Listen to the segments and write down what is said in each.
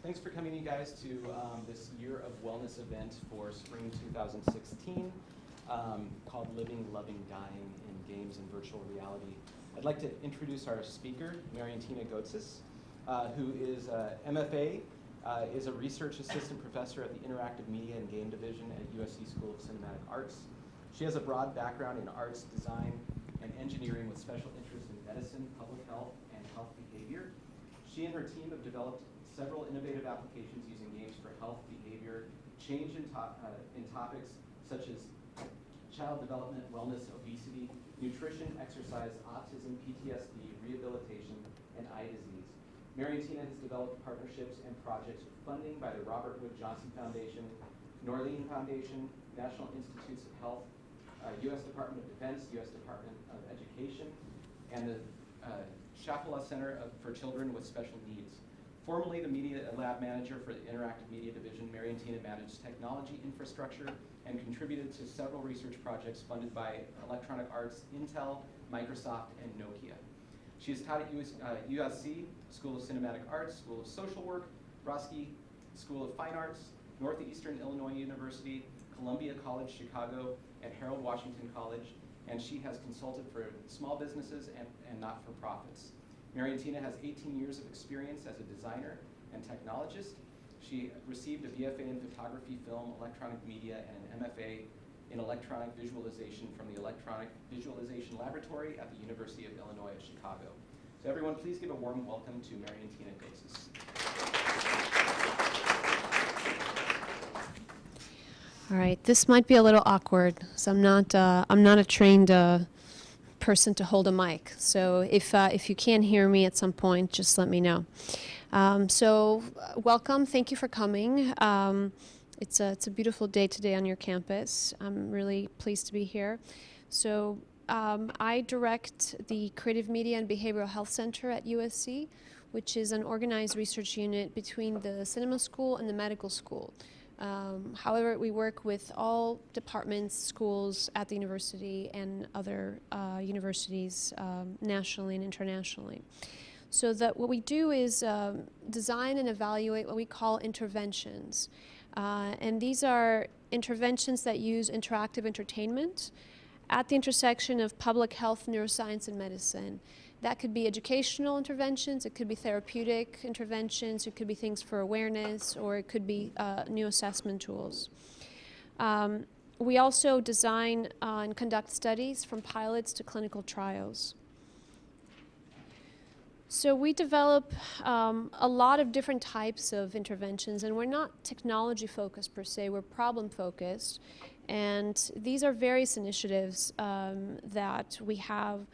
Thanks for coming, you guys, to this Year of Wellness event for spring 2016 called Living, Loving, Dying in Games and Virtual Reality. I'd like to introduce our speaker, Marientina Gotsis, who is MFA, is a research assistant professor at the Interactive Media and Game Division at USC School of Cinematic Arts. She has a broad background in arts, design, and engineering with special interests in medicine, public health, and health behavior. She and her team have developed several innovative applications using games for health, behavior, change in topics such as child development, wellness, obesity, nutrition, exercise, autism, PTSD, rehabilitation, and eye disease. Marientina has developed partnerships and projects with funding by the Robert Wood Johnson Foundation, Norleen Foundation, National Institutes of Health, U.S. Department of Defense, U.S. Department of Education, and the Shapala Center for Children with Special Needs. Formerly the Media Lab Manager for the Interactive Media Division, Marientina managed technology infrastructure and contributed to several research projects funded by Electronic Arts, Intel, Microsoft, and Nokia. She has taught at USC, School of Cinematic Arts, School of Social Work, Brodsky School of Fine Arts, Northeastern Illinois University, Columbia College Chicago, and Harold Washington College, and she has consulted for small businesses and not-for-profits. Marientina has 18 years of experience as a designer and technologist. She received a BFA in photography, film, electronic media, and an MFA in electronic visualization from the Electronic Visualization Laboratory at the University of Illinois at Chicago. So everyone, please give a warm welcome to Marientina Gotsis. All right, this might be a little awkward, so I'm not a trained person to hold a mic. So if you can't hear me at some point, just let me know. Welcome, thank you for coming. It's a beautiful day today on your campus. I'm really pleased to be here. So I direct the Creative Media and Behavioral Health Center at USC, which is an organized research unit between the cinema school and the medical school. However, we work with all departments, schools at the university and other universities nationally and internationally. So that what we do is design and evaluate what we call interventions. And these are interventions that use interactive entertainment at the intersection of public health, neuroscience, and medicine. That could be educational interventions, it could be therapeutic interventions, it could be things for awareness, or it could be new assessment tools. We also design and conduct studies from pilots to clinical trials. So we develop a lot of different types of interventions, and we're not technology focused per se, we're problem focused. And these are various initiatives that we have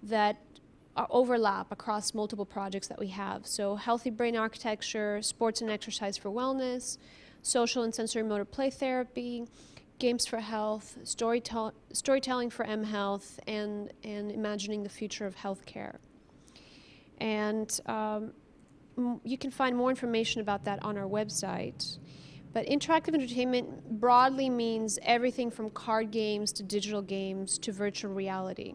that overlap across multiple projects that we have. So healthy brain architecture, sports and exercise for wellness, social and sensory motor play therapy, games for health, storytelling for mHealth, and imagining the future of healthcare. And you can find more information about that on our website. But interactive entertainment broadly means everything from card games to digital games to virtual reality.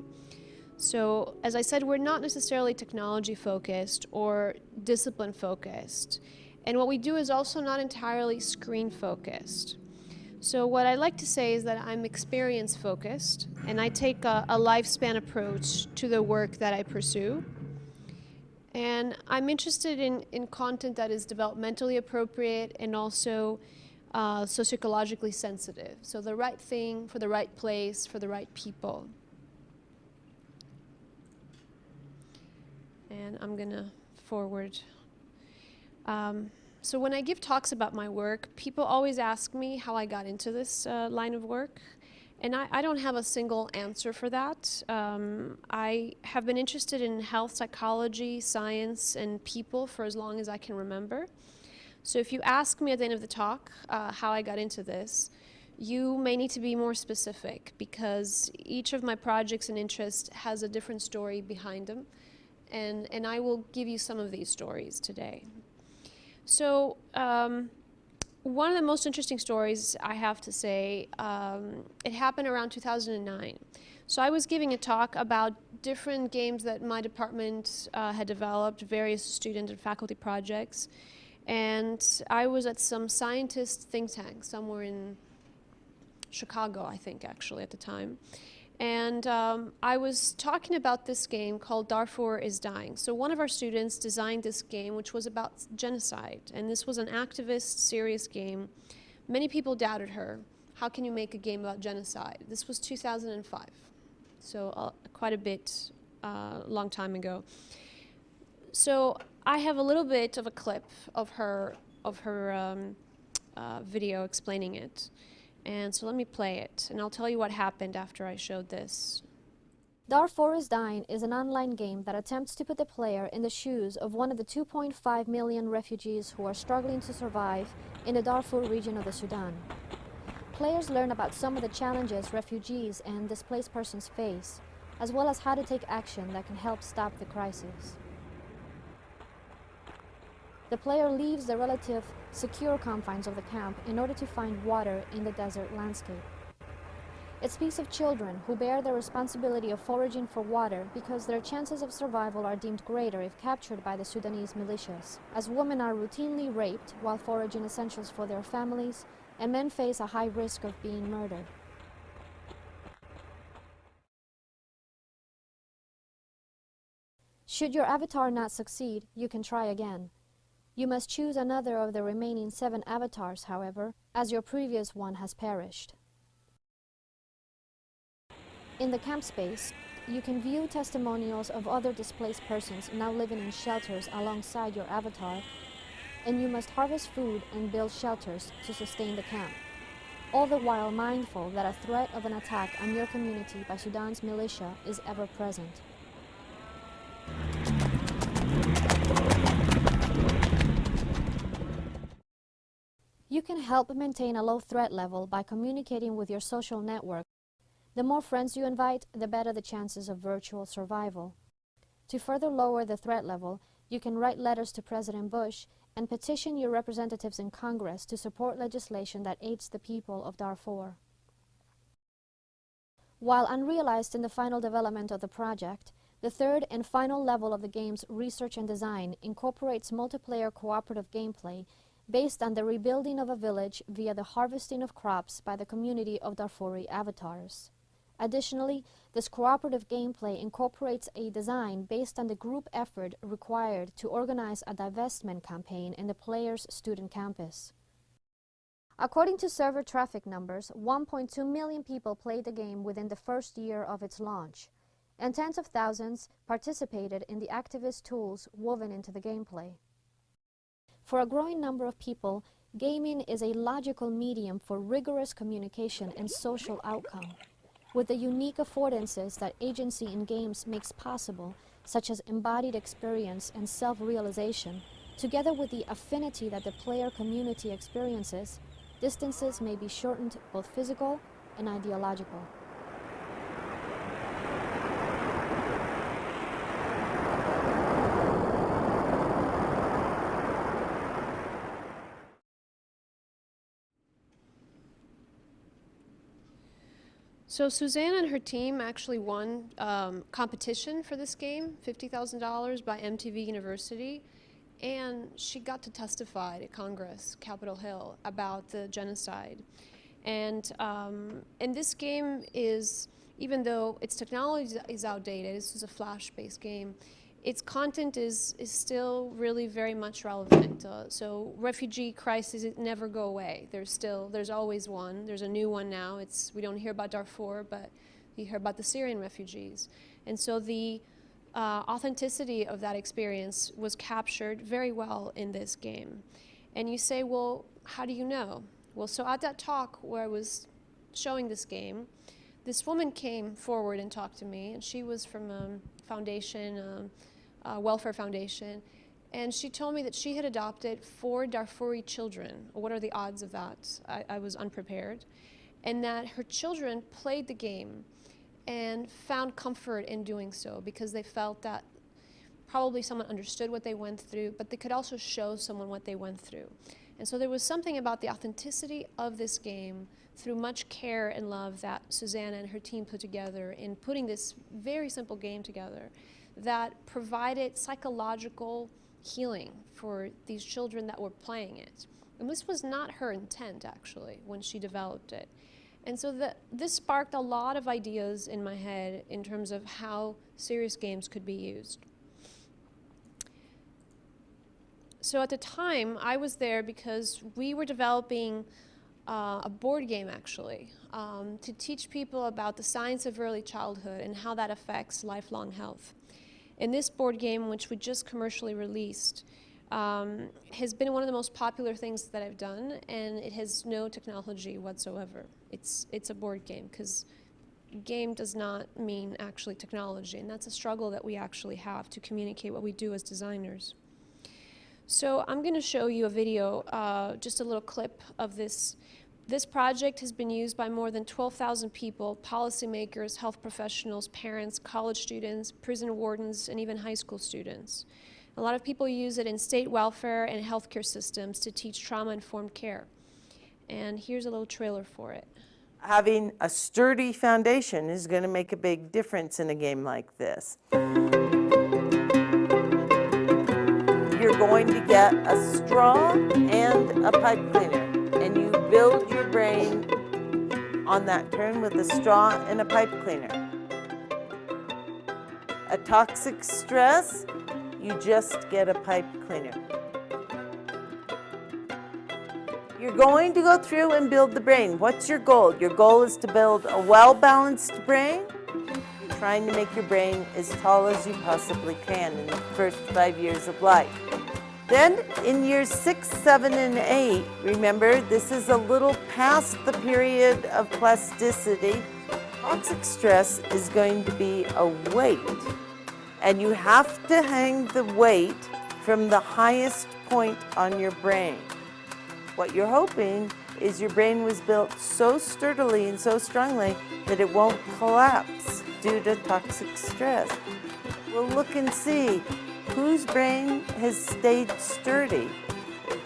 So, as I said, we're not necessarily technology focused or discipline focused. And what we do is also not entirely screen focused. So what I like to say is that I'm experience focused, and I take a lifespan approach to the work that I pursue. And I'm interested in content that is developmentally appropriate and also sociologically sensitive. So the right thing for the right place for the right people. And I'm going to forward. So when I give talks about my work, people always ask me how I got into this line of work. And I don't have a single answer for that. I have been interested in health, psychology, science, and people for as long as I can remember. So if you ask me at the end of the talk how I got into this, you may need to be more specific because each of my projects and interests has a different story behind them. And I will give you some of these stories today. So one of the most interesting stories, I have to say, it happened around 2009. So I was giving a talk about different games that my department had developed, various student and faculty projects. And I was at some scientist think tank somewhere in Chicago, I think, actually, at the time. And I was talking about this game called Darfur is Dying. So one of our students designed this game, which was about genocide. And this was an activist, serious game. Many people doubted her. How can you make a game about genocide? This was 2005, so quite a bit, long time ago. So I have a little bit of a clip of her video explaining it. And so let me play it, and I'll tell you what happened after I showed this. Darfur is Dying is an online game that attempts to put the player in the shoes of one of the 2.5 million refugees who are struggling to survive in the Darfur region of the Sudan. Players learn about some of the challenges refugees and displaced persons face, as well as how to take action that can help stop the crisis. The player leaves the relative secure confines of the camp in order to find water in the desert landscape. It speaks of children who bear the responsibility of foraging for water because their chances of survival are deemed greater if captured by the Sudanese militias, as women are routinely raped while foraging essentials for their families, and men face a high risk of being murdered. Should your avatar not succeed, you can try again. You must choose another of the remaining 7 avatars, however, as your previous one has perished. In the camp space, you can view testimonials of other displaced persons now living in shelters alongside your avatar, and you must harvest food and build shelters to sustain the camp, all the while mindful that a threat of an attack on your community by Sudan's militia is ever present. You can help maintain a low threat level by communicating with your social network. The more friends you invite, the better the chances of virtual survival. To further lower the threat level, you can write letters to President Bush and petition your representatives in Congress to support legislation that aids the people of Darfur. While unrealized in the final development of the project, the third and final level of the game's research and design incorporates multiplayer cooperative gameplay based on the rebuilding of a village via the harvesting of crops by the community of Darfuri avatars. Additionally, this cooperative gameplay incorporates a design based on the group effort required to organize a divestment campaign in the player's student campus. According to server traffic numbers, 1.2 million people played the game within the first year of its launch, and tens of thousands participated in the activist tools woven into the gameplay. For a growing number of people, gaming is a logical medium for rigorous communication and social outcome. With the unique affordances that agency in games makes possible, such as embodied experience and self-realization, together with the affinity that the player community experiences, distances may be shortened both physical and ideological. So Suzanne and her team actually won competition for this game, $50,000 by MTV University, and she got to testify at Congress, Capitol Hill, about the genocide. And this game is, even though its technology is outdated, this is a Flash-based game, its content is still really very much relevant. So refugee crises never go away. There's always one. There's a new one now. We don't hear about Darfur, but we hear about the Syrian refugees. And so the authenticity of that experience was captured very well in this game. And you say, well, how do you know? Well, so at that talk where I was showing this game, this woman came forward and talked to me, and she was from a foundation, welfare foundation, and she told me that she had adopted 4 Darfuri children. What are the odds of that? I was unprepared. And that her children played the game and found comfort in doing so because they felt that probably someone understood what they went through, but they could also show someone what they went through. And so there was something about the authenticity of this game through much care and love that Susanna and her team put together in putting this very simple game together that provided psychological healing for these children that were playing it. And this was not her intent, actually, when she developed it. And so this sparked a lot of ideas in my head in terms of how serious games could be used. So at the time, I was there because we were developing a board game, actually, to teach people about the science of early childhood and how that affects lifelong health. And this board game, which we just commercially released, has been one of the most popular things that I've done, and it has no technology whatsoever. It's a board game, because game does not mean actually technology, and that's a struggle that we actually have to communicate what we do as designers. So I'm going to show you a video, just a little clip of this. This project has been used by more than 12,000 people, policymakers, health professionals, parents, college students, prison wardens, and even high school students. A lot of people use it in state welfare and healthcare systems to teach trauma-informed care. And here's a little trailer for it. Having a sturdy foundation is going to make a big difference in a game like this. You're going to get a straw and a pipe cleaner, and you build your brain on that turn with a straw and a pipe cleaner. A toxic stress, you just get a pipe cleaner. You're going to go through and build the brain. What's your goal? Your goal is to build a well-balanced brain. You're trying to make your brain as tall as you possibly can in the first 5 years of life. Then in years 6, 7, and 8, remember, this is a little past the period of plasticity. Toxic stress is going to be a weight, and you have to hang the weight from the highest point on your brain. What you're hoping is your brain was built so sturdily and so strongly that it won't collapse due to toxic stress. We'll look and see whose brain has stayed sturdy,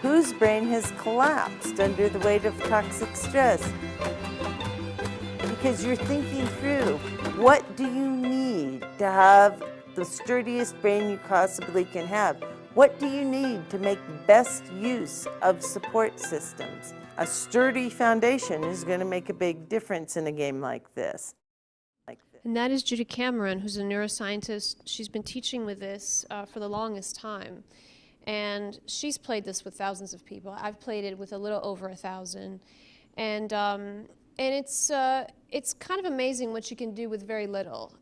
whose brain has collapsed under the weight of toxic stress. Because you're thinking through, what do you need to have the sturdiest brain you possibly can have? What do you need to make best use of support systems? A sturdy foundation is going to make a big difference in a game like this. And that is Judy Cameron, who's a neuroscientist. She's been teaching with this for the longest time. And she's played this with thousands of people. I've played it with a little over 1,000. And it's kind of amazing what you can do with very little.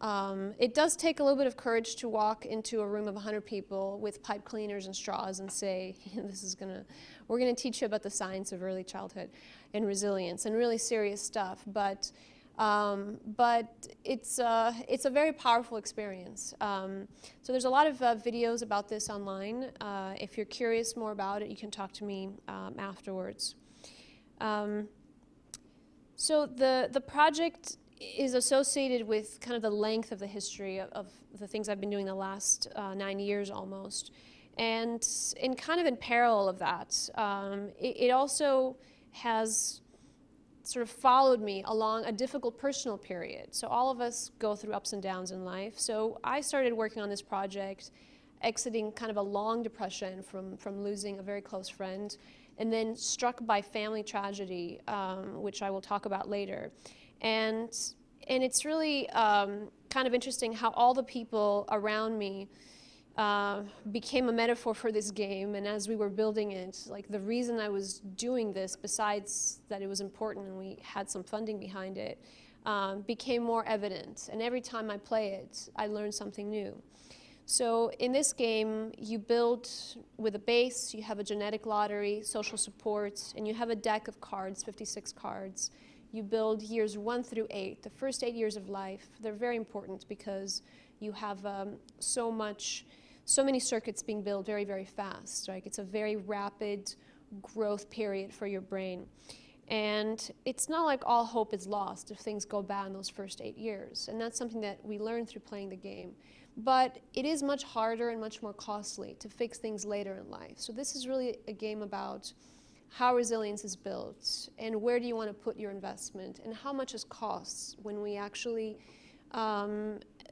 It does take a little bit of courage to walk into a room of 100 people with pipe cleaners and straws and say, we're gonna teach you about the science of early childhood and resilience and really serious stuff. But it's a very powerful experience. So there's a lot of videos about this online. If you're curious more about it, you can talk to me afterwards. So the project is associated with kind of the length of the history of the things I've been doing the last 9 years almost. And kind of in parallel of that, it also has sort of followed me along a difficult personal period. So all of us go through ups and downs in life. So I started working on this project, exiting kind of a long depression from losing a very close friend, and then struck by family tragedy, which I will talk about later. And it's really kind of interesting how all the people around me became a metaphor for this game. And as we were building it, like the reason I was doing this, besides that it was important and we had some funding behind it, became more evident. And every time I play it, I learn something new. So in this game, you build with a base, you have a genetic lottery, social support, and you have a deck of cards, 56 cards. You build years 1 through 8, the first 8 years of life. They're very important because you have so many circuits being built very, very fast, right? It's a very rapid growth period for your brain. And it's not like all hope is lost if things go bad in those first 8 years. And that's something that we learn through playing the game. But it is much harder and much more costly to fix things later in life. So this is really a game about how resilience is built and where do you want to put your investment and how much it costs when we actually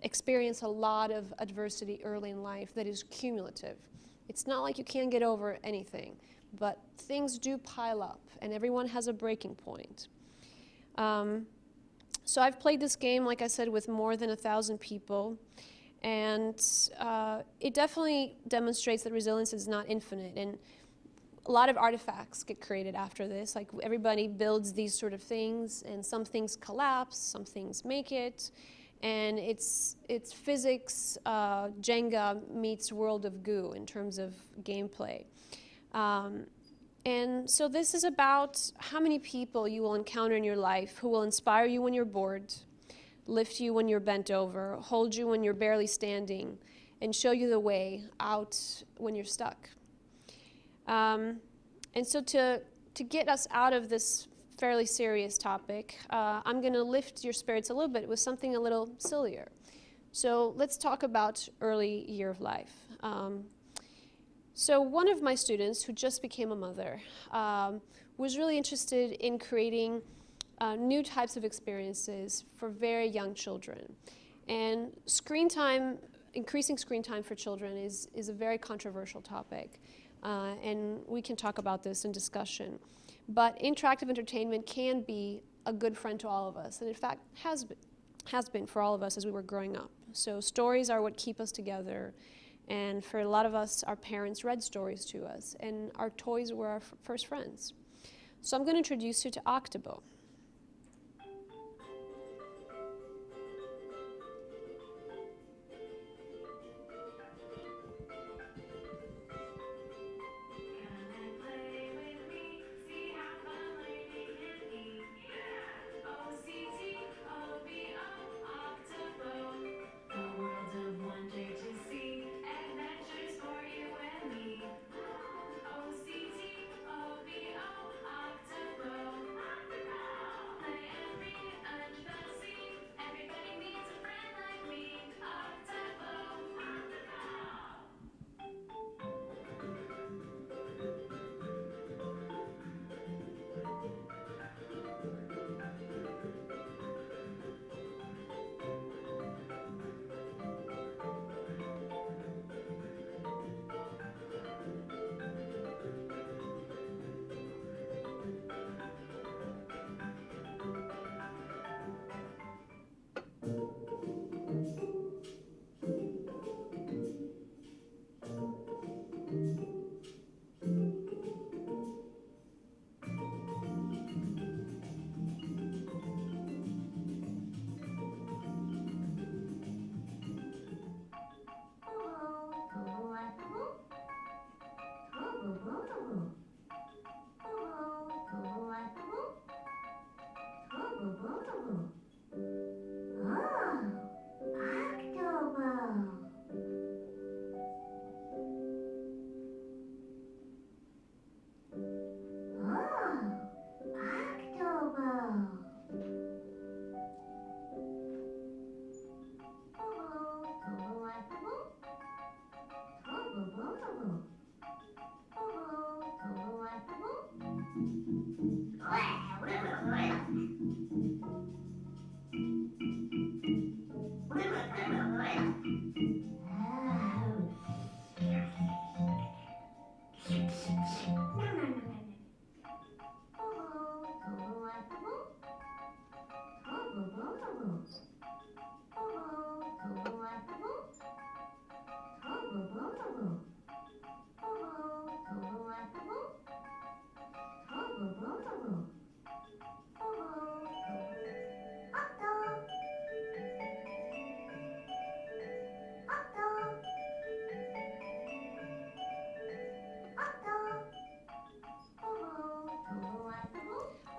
experience a lot of adversity early in life that is cumulative. It's not like you can't get over anything, but things do pile up, and everyone has a breaking point. So I've played this game, like I said, with more than 1,000 people, and it definitely demonstrates that resilience is not infinite, and a lot of artifacts get created after this. Like, everybody builds these sort of things, and some things collapse, some things make it, and it's physics Jenga meets World of Goo in terms of gameplay. And so this is about how many people you will encounter in your life who will inspire you when you're bored, lift you when you're bent over, hold you when you're barely standing, and show you the way out when you're stuck. And so to get us out of this fairly serious topic, I'm going to lift your spirits a little bit with something a little sillier. So let's talk about early year of life. So one of my students, who just became a mother, was really interested in creating new types of experiences for very young children. And screen time, increasing screen time for children is a very controversial topic. And we can talk about this in discussion. But interactive entertainment can be a good friend to all of us, and in fact has been for all of us as we were growing up. So stories are what keep us together, and for a lot of us, our parents read stories to us, and our toys were our first friends. So I'm going to introduce you to Octobo.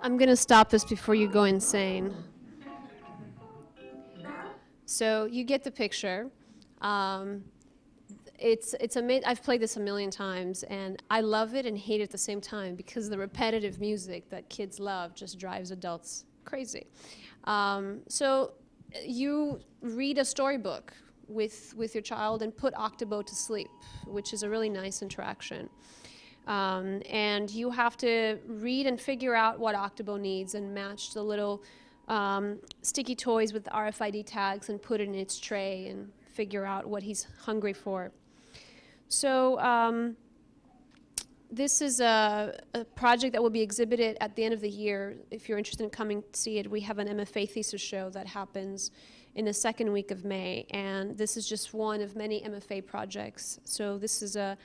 I'm going to stop this before you go insane. So you get the picture. I've played this a million times, and I love it and hate it at the same time because the repetitive music that kids love just drives adults crazy. So you read a storybook with your child and put Octobo to sleep, which is a really nice interaction. And you have to read and figure out what Octobo needs and match the little sticky toys with the RFID tags and put it in its tray and figure out what he's hungry for. So this is a project that will be exhibited at the end of the year. If you're interested in coming to see it, we have an MFA thesis show that happens in the second week of May, and this is just one of many MFA projects. So this is a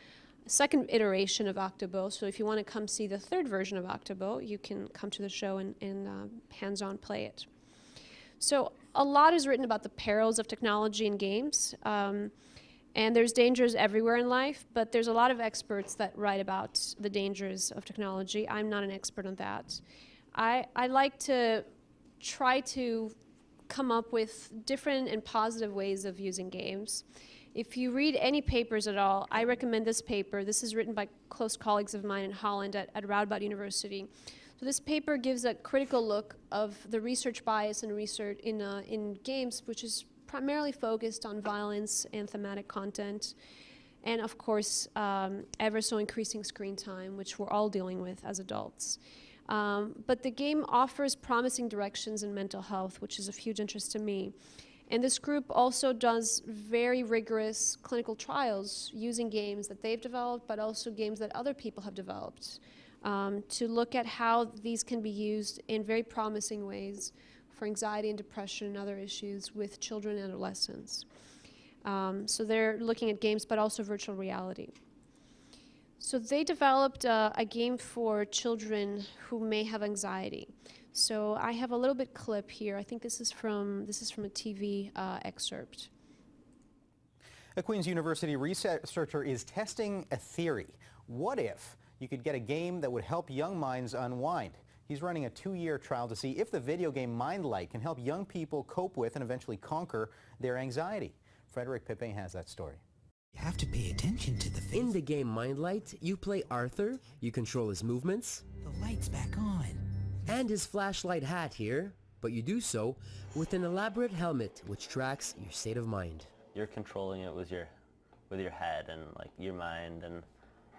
second iteration of Octobo. So if you want to come see the third version of Octobo, you can come to the show and hands-on play it. So a lot is written about the perils of technology in games. And there's dangers everywhere in life, but there's a lot of experts that write about the dangers of technology. I'm not an expert on that. I like to try to come up with different and positive ways of using games. If you read any papers at all, I recommend this paper. This is written by close colleagues of mine in Holland at Radboud University. So this paper gives a critical look of the research bias and research in games, which is primarily focused on violence and thematic content, and of course, ever so increasing screen time, which we're all dealing with as adults. But the game offers promising directions in mental health, which is of huge interest to me. And this group also does very rigorous clinical trials using games that they've developed, but also games that other people have developed, to look at how these can be used in very promising ways for anxiety and depression and other issues with children and adolescents. So they're looking at games, but also virtual reality. So they developed a game for children who may have anxiety. So I have a little bit clip here. I think this is from a TV excerpt. A Queen's University researcher is testing a theory. What if you could get a game that would help young minds unwind? He's running a 2-year trial to see if the video game Mindlight can help young people cope with and eventually conquer their anxiety. Frederick Pepin has that story. You have to pay attention to the face. In the game Mindlight, you play Arthur, you control his movements. The light's back on. And his flashlight hat here, but you do so with an elaborate helmet which tracks your state of mind. You're controlling it with your head and like your mind and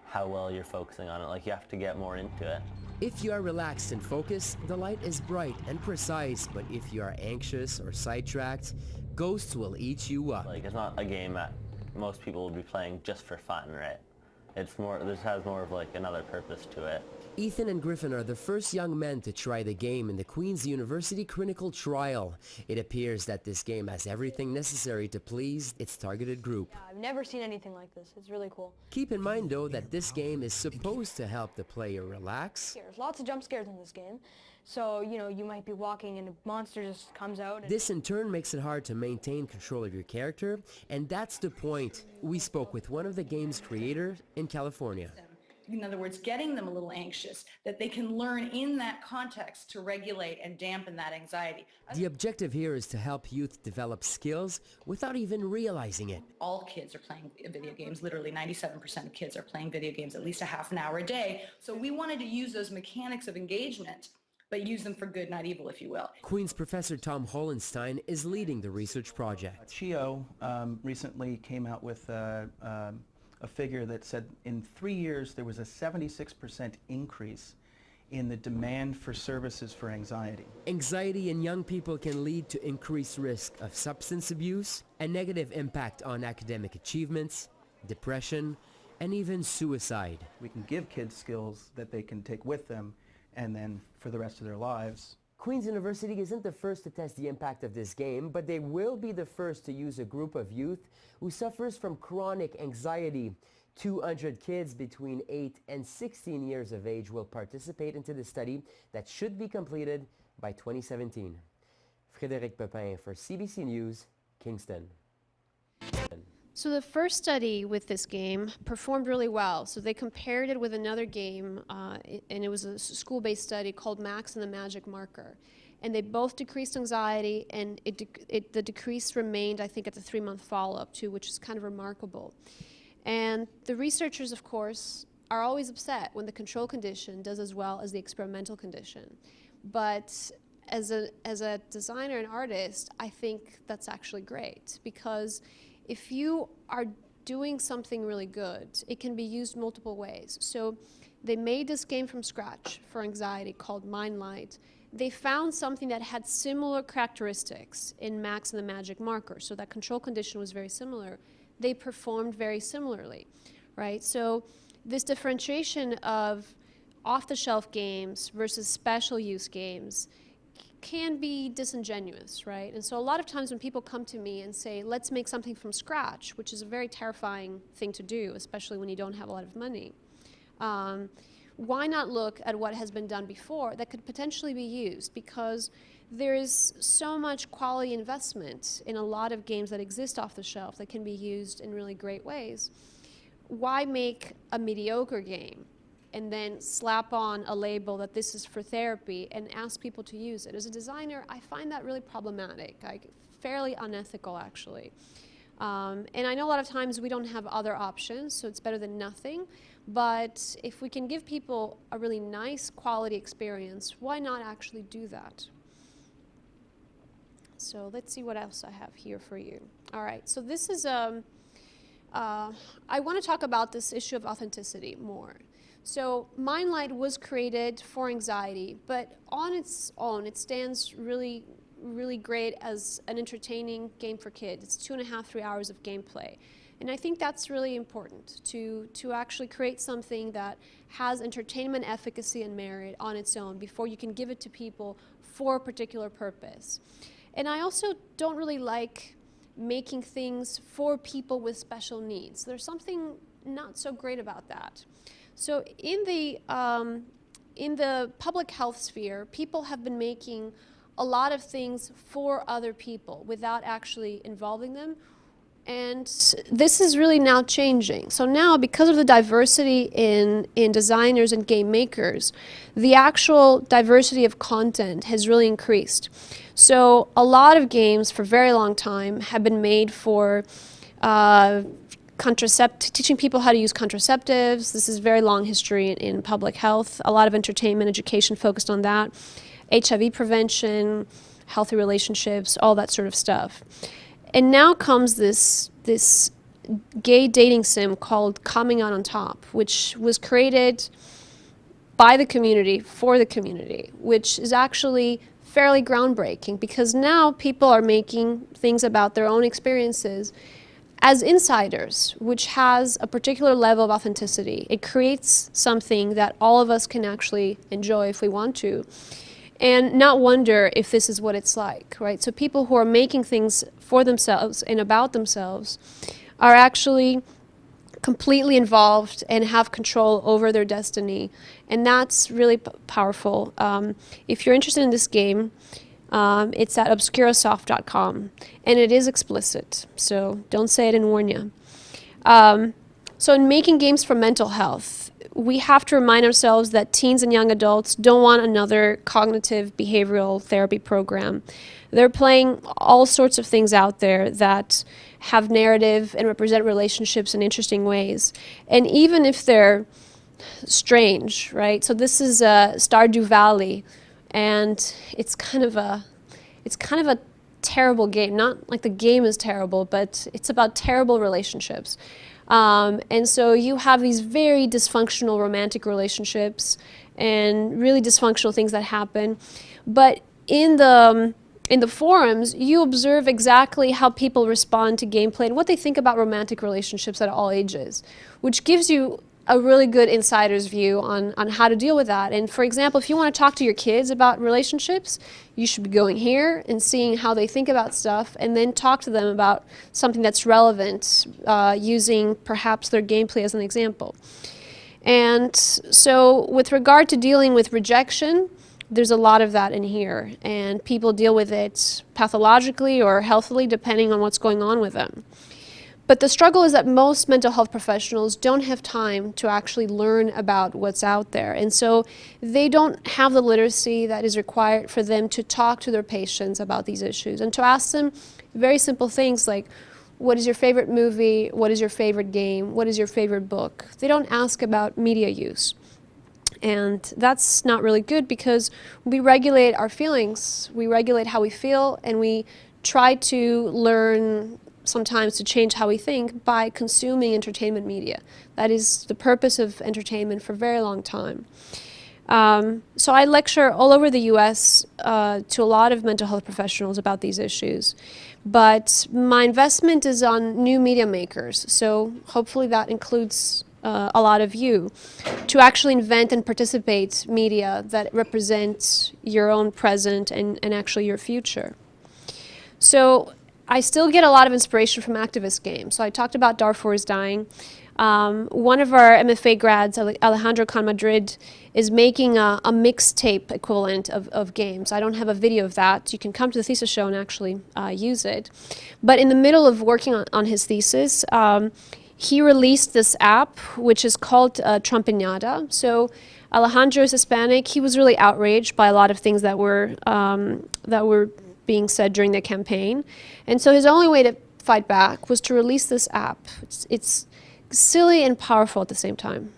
how well you're focusing on it. Like you have to get more into it. If you are relaxed and focused, the light is bright and precise, but if you are anxious or sidetracked, ghosts will eat you up. Like it's not a game that most people would be playing just for fun, right? It's more, this has more of like another purpose to it. Ethan and Griffin are the first young men to try the game in the Queen's University clinical trial. It appears that this game has everything necessary to please its targeted group. Yeah, I've never seen anything like this. It's really cool. Keep in mind though that this game is supposed to help the player relax. There's lots of jump scares in this game. So, you know, you might be walking and a monster just comes out. And this in turn makes it hard to maintain control of your character, and that's the point. We spoke with one of the game's creators in California. In other words, getting them a little anxious, that they can learn in that context to regulate and dampen that anxiety. The objective here is to help youth develop skills without even realizing it. All kids are playing video games. Literally 97% of kids are playing video games at least a half an hour a day. So we wanted to use those mechanics of engagement, but use them for good, not evil, if you will. Queen's Professor Tom Hollenstein is leading the research project. CHIO recently came out with a figure that said in 3 years there was a 76% increase in the demand for services for anxiety. Anxiety in young people can lead to increased risk of substance abuse, a negative impact on academic achievements, depression, and even suicide. We can give kids skills that they can take with them and then for the rest of their lives. Queen's University isn't the first to test the impact of this game, but they will be the first to use a group of youth who suffers from chronic anxiety. 200 kids between 8 and 16 years of age will participate into the study that should be completed by 2017. Frédéric Pepin for CBC News, Kingston. So the first study with this game performed really well. So they compared it with another game, and it was a school-based study called Max and the Magic Marker. And they both decreased anxiety, and the decrease remained, I think, at the 3-month follow-up too, which is kind of remarkable. And the researchers, of course, are always upset when the control condition does as well as the experimental condition. But as a designer and artist, I think that's actually great, because if you are doing something really good, it can be used multiple ways. So they made this game from scratch for anxiety called Mindlight. They found something that had similar characteristics in Max and the Magic Marker, so that control condition was very similar. They performed very similarly. right? So this differentiation of off-the-shelf games versus special use games can be disingenuous, right? And so a lot of times when people come to me and say, let's make something from scratch, which is a very terrifying thing to do, especially when you don't have a lot of money, why not look at what has been done before that could potentially be used? Because there is so much quality investment in a lot of games that exist off the shelf that can be used in really great ways. Why make a mediocre game and then slap on a label that this is for therapy and ask people to use it? As a designer, I find that really problematic, fairly unethical actually. And I know a lot of times we don't have other options, so it's better than nothing. But if we can give people a really nice quality experience, why not actually do that? So let's see what else I have here for you. All right, so this is, I want to talk about this issue of authenticity more. So Mindlight was created for anxiety, but on its own, it stands really great as an entertaining game for kids. It's 2.5, 3 hours of gameplay. And I think that's really important to actually create something that has entertainment efficacy and merit on its own before you can give it to people for a particular purpose. And I also don't really like making things for people with special needs. There's something not so great about that. So in the public health sphere, people have been making a lot of things for other people without actually involving them. And this is really now changing. So now, because of the diversity in designers and game makers, the actual diversity of content has really increased. So a lot of games for a very long time have been made for teaching people how to use contraceptives. This is very long history in public health. A lot of entertainment, education focused on that. HIV prevention, healthy relationships, all that sort of stuff. And now comes this gay dating sim called Coming Out on Top, which was created by the community for the community, which is actually fairly groundbreaking because now people are making things about their own experiences as insiders, which has a particular level of authenticity. It creates something that all of us can actually enjoy if we want to, and not wonder if this is what it's like, right? So people who are making things for themselves and about themselves are actually completely involved and have control over their destiny, and that's really powerful. If you're interested in this game, it's at obscurasoft.com, and it is explicit, so don't say I didn't warn you. So in making games for mental health, we have to remind ourselves that teens and young adults don't want another cognitive behavioral therapy program. They're playing all sorts of things out there that have narrative and represent relationships in interesting ways. And even if they're strange, right? So this is Stardew Valley, and it's kind of a terrible game. Not like the game is terrible, but it's about terrible relationships. And so you have these very dysfunctional romantic relationships and really dysfunctional things that happen. But in the forums, you observe exactly how people respond to gameplay and what they think about romantic relationships at all ages, which gives you a really good insider's view on how to deal with that. And for example, if you want to talk to your kids about relationships, you should be going here and seeing how they think about stuff, and then talk to them about something that's relevant, using perhaps their gameplay as an example. And so with regard to dealing with rejection, there's a lot of that in here, and people deal with it pathologically or healthily depending on what's going on with them. But the struggle is that most mental health professionals don't have time to actually learn about what's out there. And so they don't have the literacy that is required for them to talk to their patients about these issues and to ask them very simple things like, what is your favorite movie? What is your favorite game? What is your favorite book? They don't ask about media use. And that's not really good because we regulate our feelings, we regulate how we feel, and we try to learn sometimes to change how we think by consuming entertainment media. That is the purpose of entertainment for a very long time. So I lecture all over the US to a lot of mental health professionals about these issues. But my investment is on new media makers. So hopefully that includes a lot of you, to actually invent and participate media that represents your own present and actually your future. So I still get a lot of inspiration from activist games. So I talked about Darfur is Dying. One of our MFA grads, Alejandro Canmadrid, is making a mixtape equivalent of games. I don't have a video of that. You can come to the thesis show and actually use it. But in the middle of working on his thesis, he released this app, which is called Pinata. So Alejandro is Hispanic. He was really outraged by a lot of things that were being said during the campaign. And so his only way to fight back was to release this app. It's silly and powerful at the same time.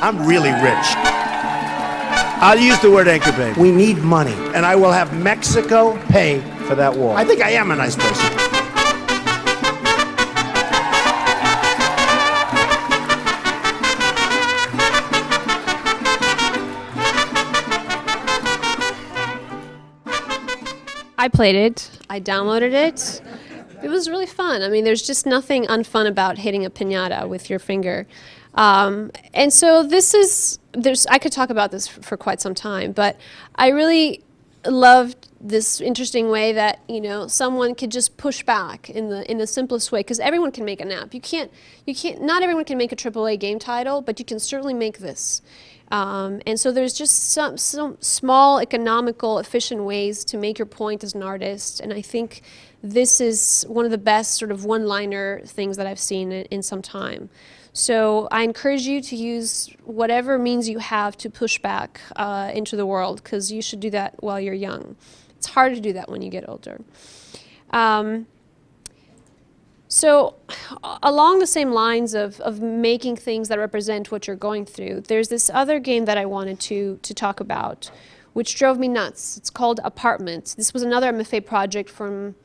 I'm really rich. I'll use the word anchor babe. We need money, and I will have Mexico pay for that wall. I think I am a nice person. I played it. I downloaded it. It was really fun. I mean, there's just nothing unfun about hitting a piñata with your finger. And so I could talk about this for quite some time, but I really loved this interesting way that, you know, someone could just push back in the simplest way, because everyone can make an app. Not everyone can make a AAA game title, but you can certainly make this. And so there's just some small, economical, efficient ways to make your point as an artist. And I think this is one of the best sort of one-liner things that I've seen in some time. So I encourage you to use whatever means you have to push back into the world, because you should do that while you're young. It's hard to do that when you get older. So along the same lines of making things that represent what you're going through, there's this other game that I wanted to talk about, which drove me nuts. It's called Apartment. This was another MFA project from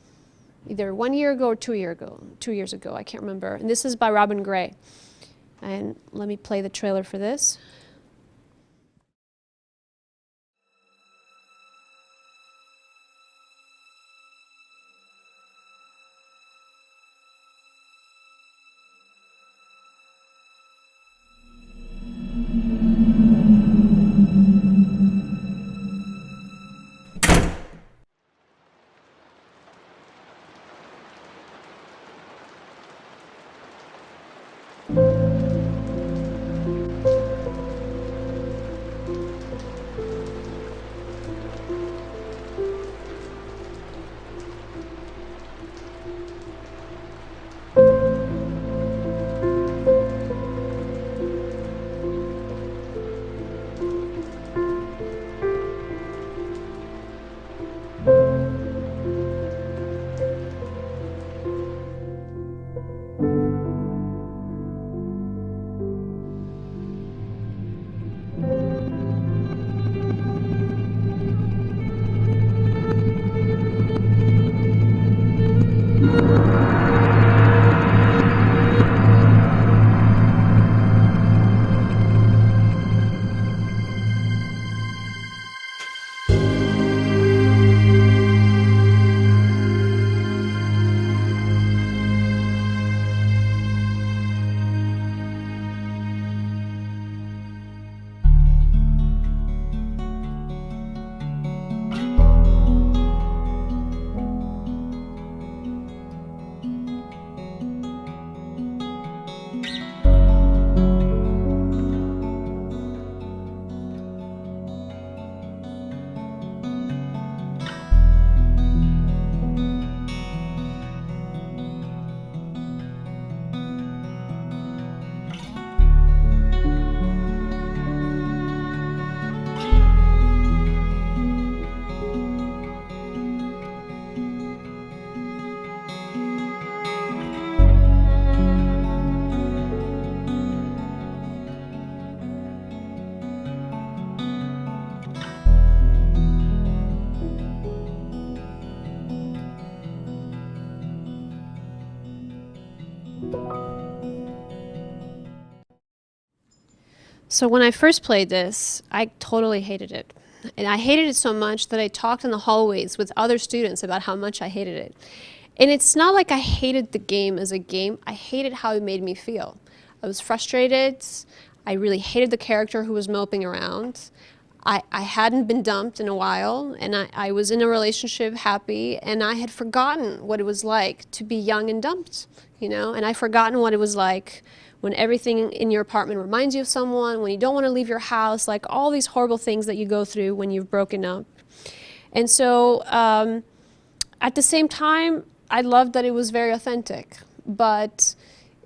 either 1 year ago or 2 years ago, I can't remember. And this is by Robin Gray. And let me play the trailer for this. So when I first played this, I totally hated it. And I hated it so much that I talked in the hallways with other students about how much I hated it. And it's not like I hated the game as a game. I hated how it made me feel. I was frustrated. I really hated the character who was moping around. I hadn't been dumped in a while, and I was in a relationship happy, and I had forgotten what it was like to be young and dumped, you know? And I'd forgotten what it was like when everything in your apartment reminds you of someone, when you don't want to leave your house, like all these horrible things that you go through when you've broken up. And so at the same time, I loved that it was very authentic. But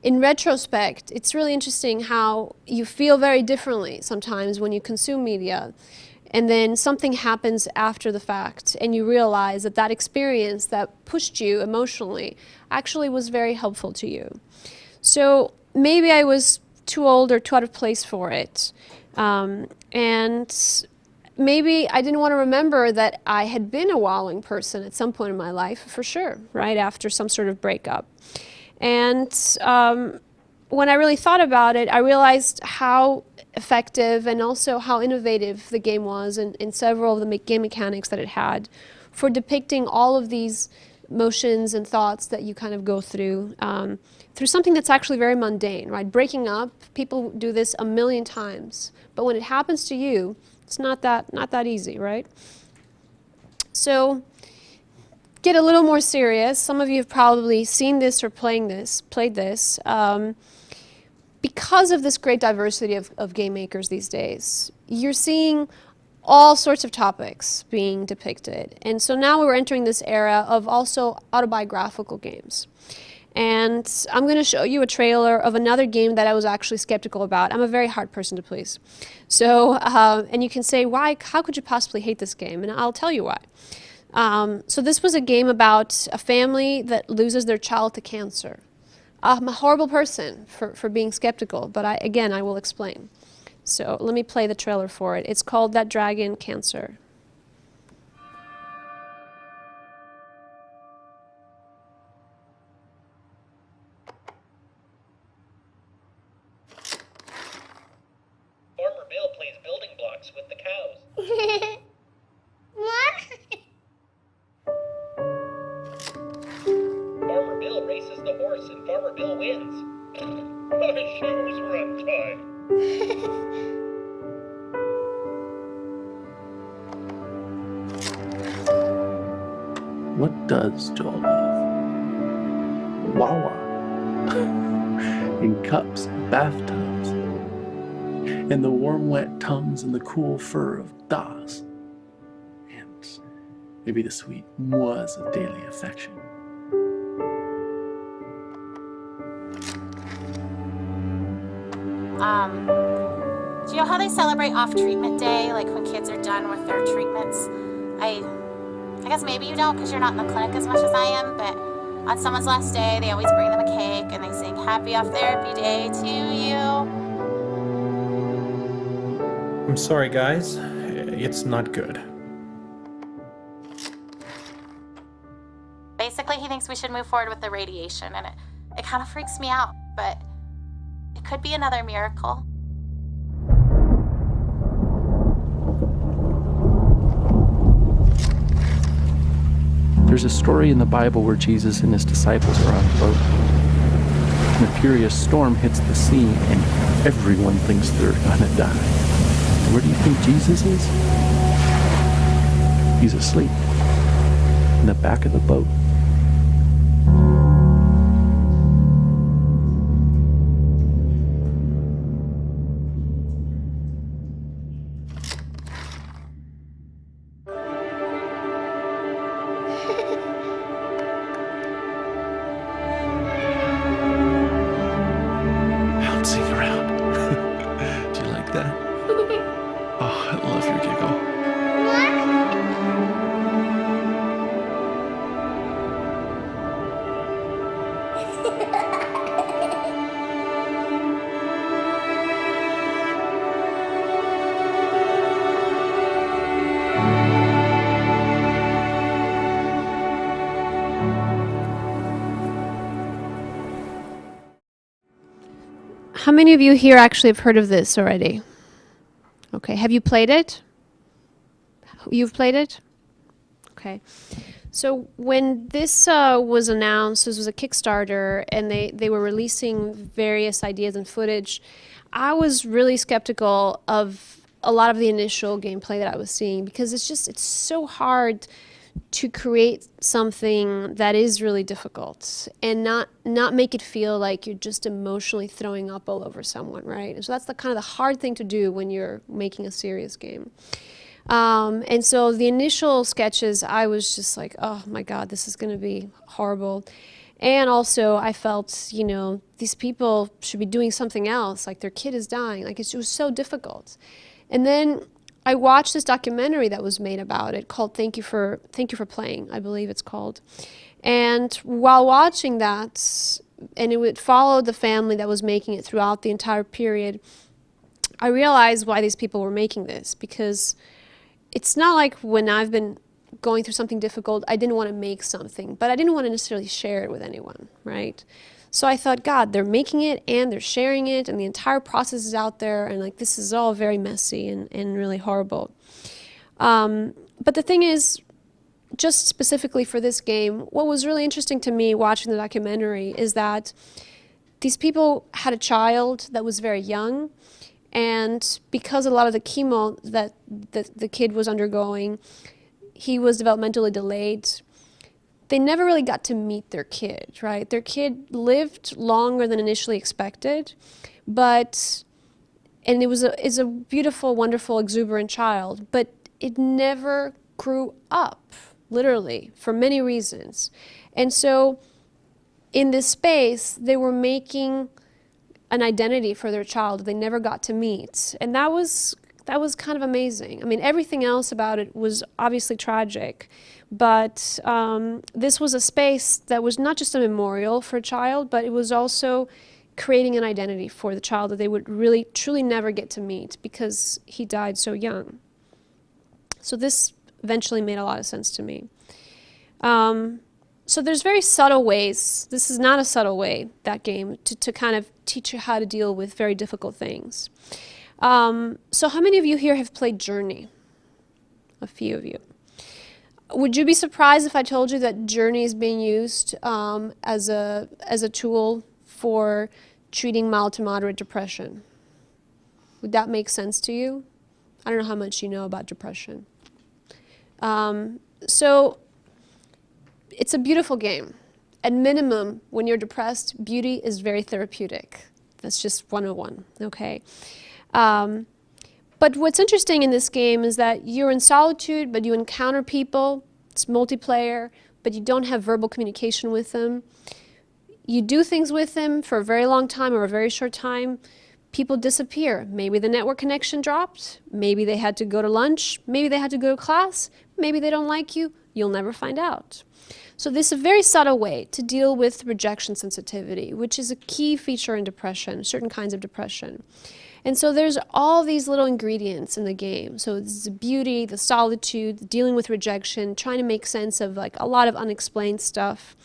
in retrospect, it's really interesting how you feel very differently sometimes when you consume media, and then something happens after the fact, and you realize that that experience that pushed you emotionally actually was very helpful to you. So maybe I was too old or too out of place for it. And maybe I didn't want to remember that I had been a wallowing person at some point in my life, for sure, right after some sort of breakup. And when I really thought about it, I realized how effective and also how innovative the game was in several of the game mechanics that it had for depicting all of these motions and thoughts that you kind of go through something that's actually very mundane, right? Breaking up, people do this a million times, but when it happens to you, it's not that easy, right? So get a little more serious. Some of you have probably seen this or played this. Because of this great diversity of game makers these days, you're seeing all sorts of topics being depicted. And so now we're entering this era of also autobiographical games. And I'm going to show you a trailer of another game that I was actually skeptical about. I'm a very hard person to please. So, and you can say, why? How could you possibly hate this game? And I'll tell you why. So this was a game about a family that loses their child to cancer. I'm a horrible person for being skeptical, but I will explain. So let me play the trailer for it. It's called That Dragon Cancer. Farmer Bill plays building blocks with the cows. Farmer Bill races the horse and Farmer Bill wins. My shoes were untied. What does Joel love? Wawa. In cups, bathtubs, and the warm wet tongues and the cool fur of Das. And maybe the sweet mois of daily affection. Do you know how they celebrate off-treatment day, like when kids are done with their treatments? I guess maybe you don't because you're not in the clinic as much as I am, but on someone's last day, they always bring them a cake and they sing Happy Off Therapy Day to you. I'm sorry, guys. It's not good. Basically, he thinks we should move forward with the radiation, and it kind of freaks me out, but it could be another miracle. There's a story in the Bible where Jesus and his disciples are on a boat. And a furious storm hits the sea, and everyone thinks they're gonna die. Where do you think Jesus is? He's asleep in the back of the boat. Bouncing around. Do you like that? Oh, I love your giggle. How many of you here actually have heard of this already? Okay, have you played it? You've played it? Okay. So when this was announced, this was a Kickstarter, and they were releasing various ideas and footage, I was really skeptical of a lot of the initial gameplay that I was seeing, because it's so hard to create something that is really difficult and not make it feel like you're just emotionally throwing up all over someone, right? And so that's the kind of the hard thing to do when you're making a serious game. And so the initial sketches, I was just like, oh my God, this is going to be horrible. And also I felt, you know, these people should be doing something else, like their kid is dying. Like it was so difficult. And then I watched this documentary that was made about it called Thank You for Playing, I believe it's called. And while watching that, and it would follow the family that was making it throughout the entire period, I realized why these people were making this, because it's not like when I've been going through something difficult, I didn't want to make something, but I didn't want to necessarily share it with anyone, right? So I thought, God, they're making it and they're sharing it, and the entire process is out there, and like this is all very messy and really horrible. But the thing is, just specifically for this game, what was really interesting to me watching the documentary is that these people had a child that was very young, and because a lot of the chemo that the kid was undergoing, he was developmentally delayed. They never really got to meet their kid, right? Their kid lived longer than initially expected, and it's a beautiful, wonderful, exuberant child, but it never grew up, literally, for many reasons. And so in this space, they were making an identity for their child that they never got to meet. And that was kind of amazing. I mean, everything else about it was obviously tragic, but this was a space that was not just a memorial for a child, but it was also creating an identity for the child that they would really, truly never get to meet because he died so young. So this eventually made a lot of sense to me. So there's very subtle ways, this is not a subtle way, that game, to kind of teach you how to deal with very difficult things. So how many of you here have played Journey? A few of you. Would you be surprised if I told you that Journey is being used as a tool for treating mild to moderate depression? Would that make sense to you? I don't know how much you know about depression. So it's a beautiful game. At minimum, when you're depressed, beauty is very therapeutic. That's just 101, okay? But what's interesting in this game is that you're in solitude, but you encounter people. It's multiplayer, but you don't have verbal communication with them. You do things with them for a very long time or a very short time. People disappear. Maybe the network connection dropped. Maybe they had to go to lunch. Maybe they had to go to class. Maybe they don't like you. You'll never find out. So this is a very subtle way to deal with rejection sensitivity, which is a key feature in depression, certain kinds of depression. And so there's all these little ingredients in the game. So it's the beauty, the solitude, dealing with rejection, trying to make sense of like a lot of unexplained stuff,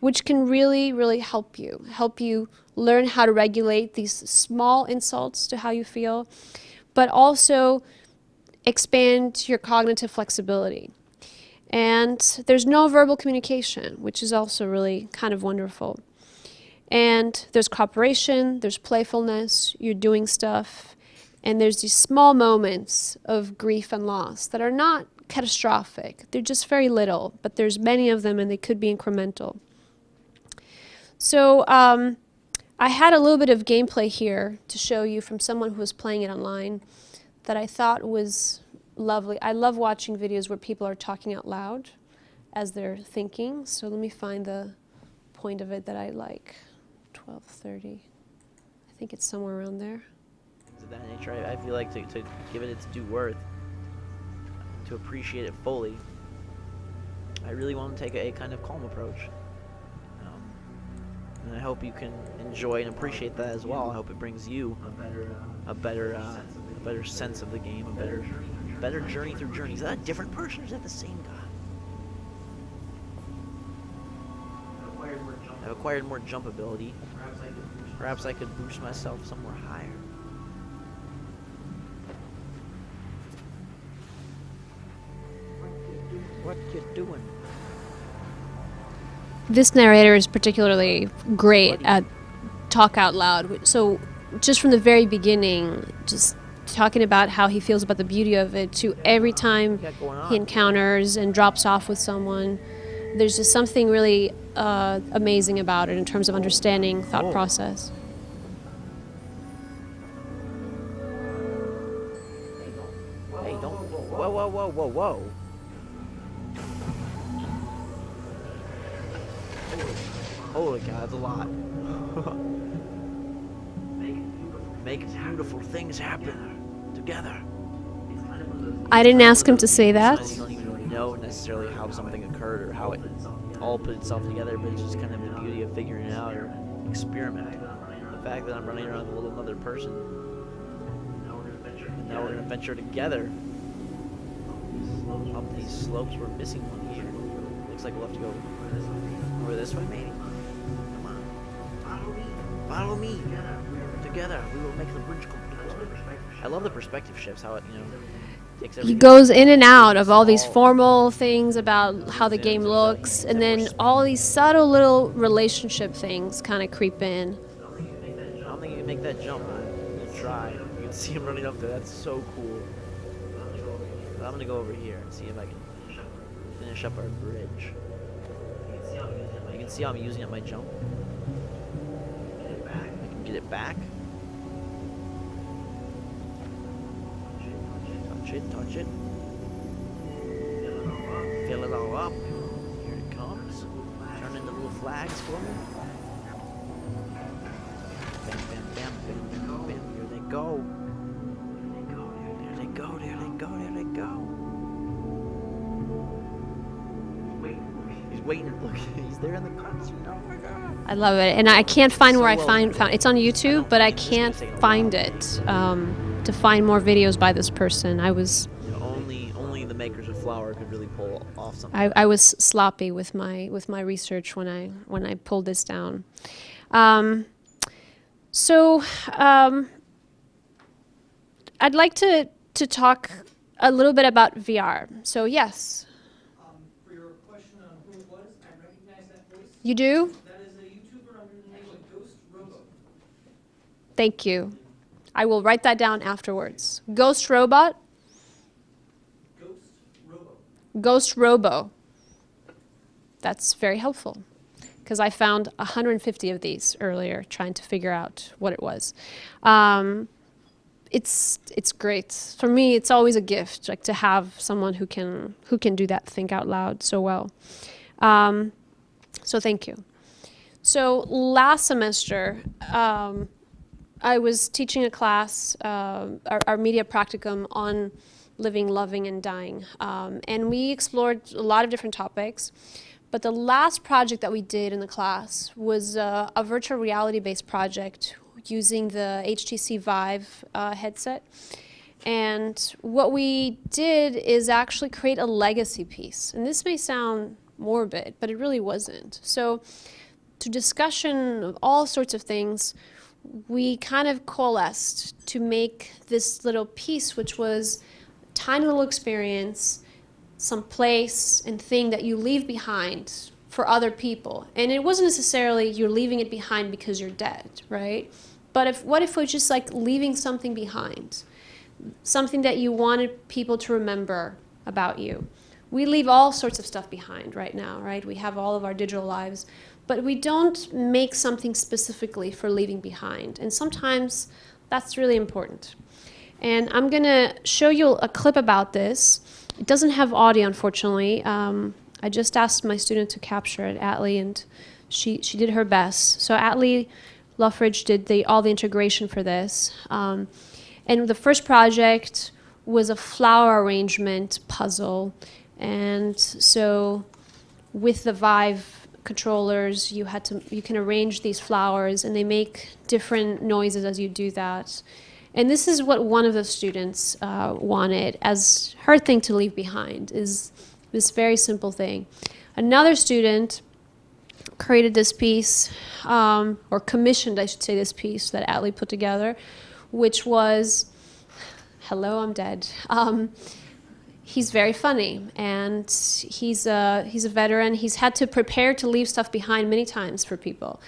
which can really, really help you learn how to regulate these small insults to how you feel, but also expand your cognitive flexibility. And there's no verbal communication, which is also really kind of wonderful. And there's cooperation, there's playfulness, you're doing stuff, and there's these small moments of grief and loss that are not catastrophic. They're just very little, but there's many of them and they could be incremental. So I had a little bit of gameplay here to show you from someone who was playing it online that I thought was lovely. I love watching videos where people are talking out loud as they're thinking. So let me find the point of it that I like. 12:30. I think it's somewhere around there. Of that nature, I feel like to give it its due worth, to appreciate it fully, I really want to take a kind of calm approach. And I hope you can enjoy and appreciate that as well. I hope it brings you a better sense of the game, a better journey through Journey. Is that a different person or is that the same guy? I've acquired more jump ability. Perhaps I could boost myself somewhere higher. doing. This narrator is particularly great at talk out loud. So just from the very beginning, just talking about how he feels about the beauty of it, to every time he encounters and drops off with someone, there's just something really amazing about it in terms of understanding thought process. Hey, don't. Whoa, whoa, whoa, whoa, whoa. Holy cow, that's a lot. Make beautiful things happen together. I didn't ask him to say that. You don't even know necessarily how something occurred or how it all put itself together, but it's just kind of the beauty of figuring it out or experimenting. The fact that I'm running around with another person, and now we're gonna venture together up these slopes. We're missing one here. Looks like we'll have to go over this way, maybe. Come on, follow me. Together, we will make the bridge complete. I love the perspective shifts. How it, takes He goes in and out of all these formal things about how the game looks, and then all these subtle little relationship things kind of creep in. I don't think you can make that jump. I'm gonna try. You can see him running up there. That's so cool. But I'm gonna go over here and see if I can finish up our bridge. You can see how I'm using up my jump. I can get it back. Touch it. Fill it all up. Here it comes. Turn into little flags for me. Bam, bam, bam, bam, bam, bam. Here they go. There they go, there they go, there they go. He's waiting. Look, he's there in the cutscene. Oh my god. I love it, and I can't find where I found it's on YouTube, but I can't find it. To find more videos by this person, I was only the makers of Flower could really pull off something. I was sloppy with my research when I pulled this down. I'd like to talk a little bit about VR. So yes. For your question on who it was, I recognize that voice. You do? That is a YouTuber under the name of Ghost Robo. Thank you. I will write that down afterwards. Ghost Robot? Ghost Robo. That's very helpful, because I found 150 of these earlier trying to figure out what it was. It's great. For me, it's always a gift, like to have someone who can do that think out loud so well. So thank you. So last semester, I was teaching a class, our media practicum, on living, loving, and dying. And we explored a lot of different topics. But the last project that we did in the class was a virtual reality-based project using the HTC Vive headset. And what we did is actually create a legacy piece. And this may sound morbid, but it really wasn't. So to discussion of all sorts of things, we kind of coalesced to make this little piece, which was a tiny little experience, some place and thing that you leave behind for other people. And it wasn't necessarily you're leaving it behind because you're dead, right? But what if we're just like leaving something behind, something that you wanted people to remember about you? We leave all sorts of stuff behind right now, right? We have all of our digital lives. But we don't make something specifically for leaving behind. And sometimes that's really important. And I'm going to show you a clip about this. It doesn't have audio, unfortunately. I just asked my student to capture it, Atlee, and she did her best. So Atlee Luffridge did all the integration for this. And the first project was a flower arrangement puzzle. And so with the Vive controllers, you can arrange these flowers, and they make different noises as you do that. And this is what one of the students wanted as her thing to leave behind, is this very simple thing. Another student created this piece, or commissioned, I should say, this piece that Atlee put together, which was, hello, I'm dead. he's very funny, and he's a veteran. He's had to prepare to leave stuff behind many times for people.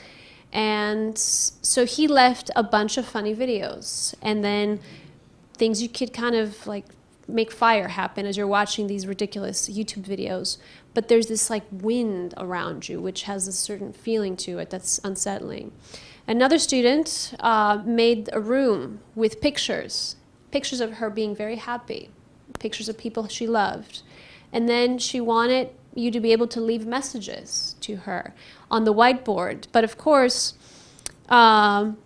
And so he left a bunch of funny videos, and then things you could kind of like make fire happen as you're watching these ridiculous YouTube videos. But there's this like wind around you, which has a certain feeling to it that's unsettling. Another student made a room with pictures of her being very happy, pictures of people she loved. And then she wanted you to be able to leave messages to her on the whiteboard. But of course,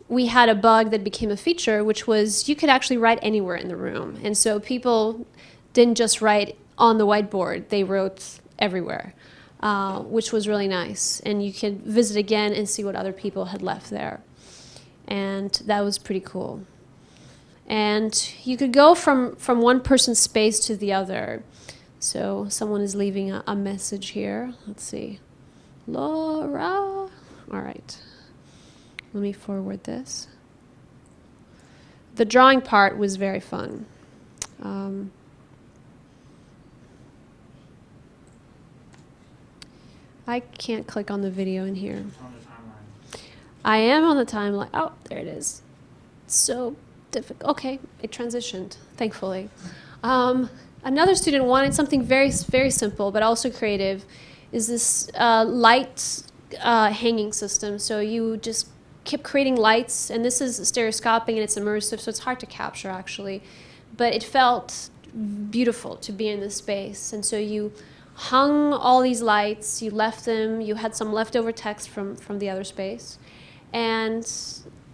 we had a bug that became a feature, which was you could actually write anywhere in the room. And so people didn't just write on the whiteboard, they wrote everywhere, which was really nice. And you could visit again and see what other people had left there. And that was pretty cool. And you could go from one person's space to the other. So someone is leaving a message here. Let's see. Laura. All right. Let me forward this. The drawing part was very fun. I can't click on the video in here. I am on the timeline. Oh, there it is. So difficult. Okay, it transitioned, thankfully. Another student wanted something very, very simple, but also creative, is this light hanging system. So you just kept creating lights, and this is stereoscopic and it's immersive, so it's hard to capture actually. But it felt beautiful to be in this space. And so you hung all these lights, you left them, you had some leftover text from the other space. And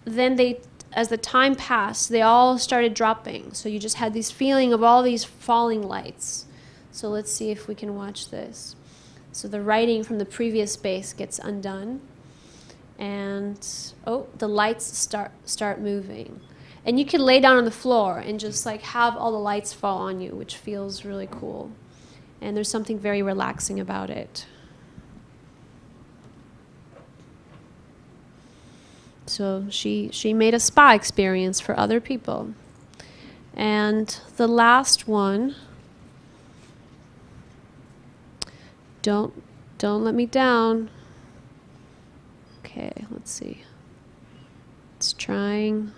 then they, as the time passed, they all started dropping. So you just had this feeling of all these falling lights. So let's see if we can watch this. So the writing from the previous space gets undone. And, oh, the lights start moving. And you can lay down on the floor and just like have all the lights fall on you, which feels really cool. And there's something very relaxing about it. So she made a spa experience for other people. And the last one, don't let me down. Okay, let's see. It's trying.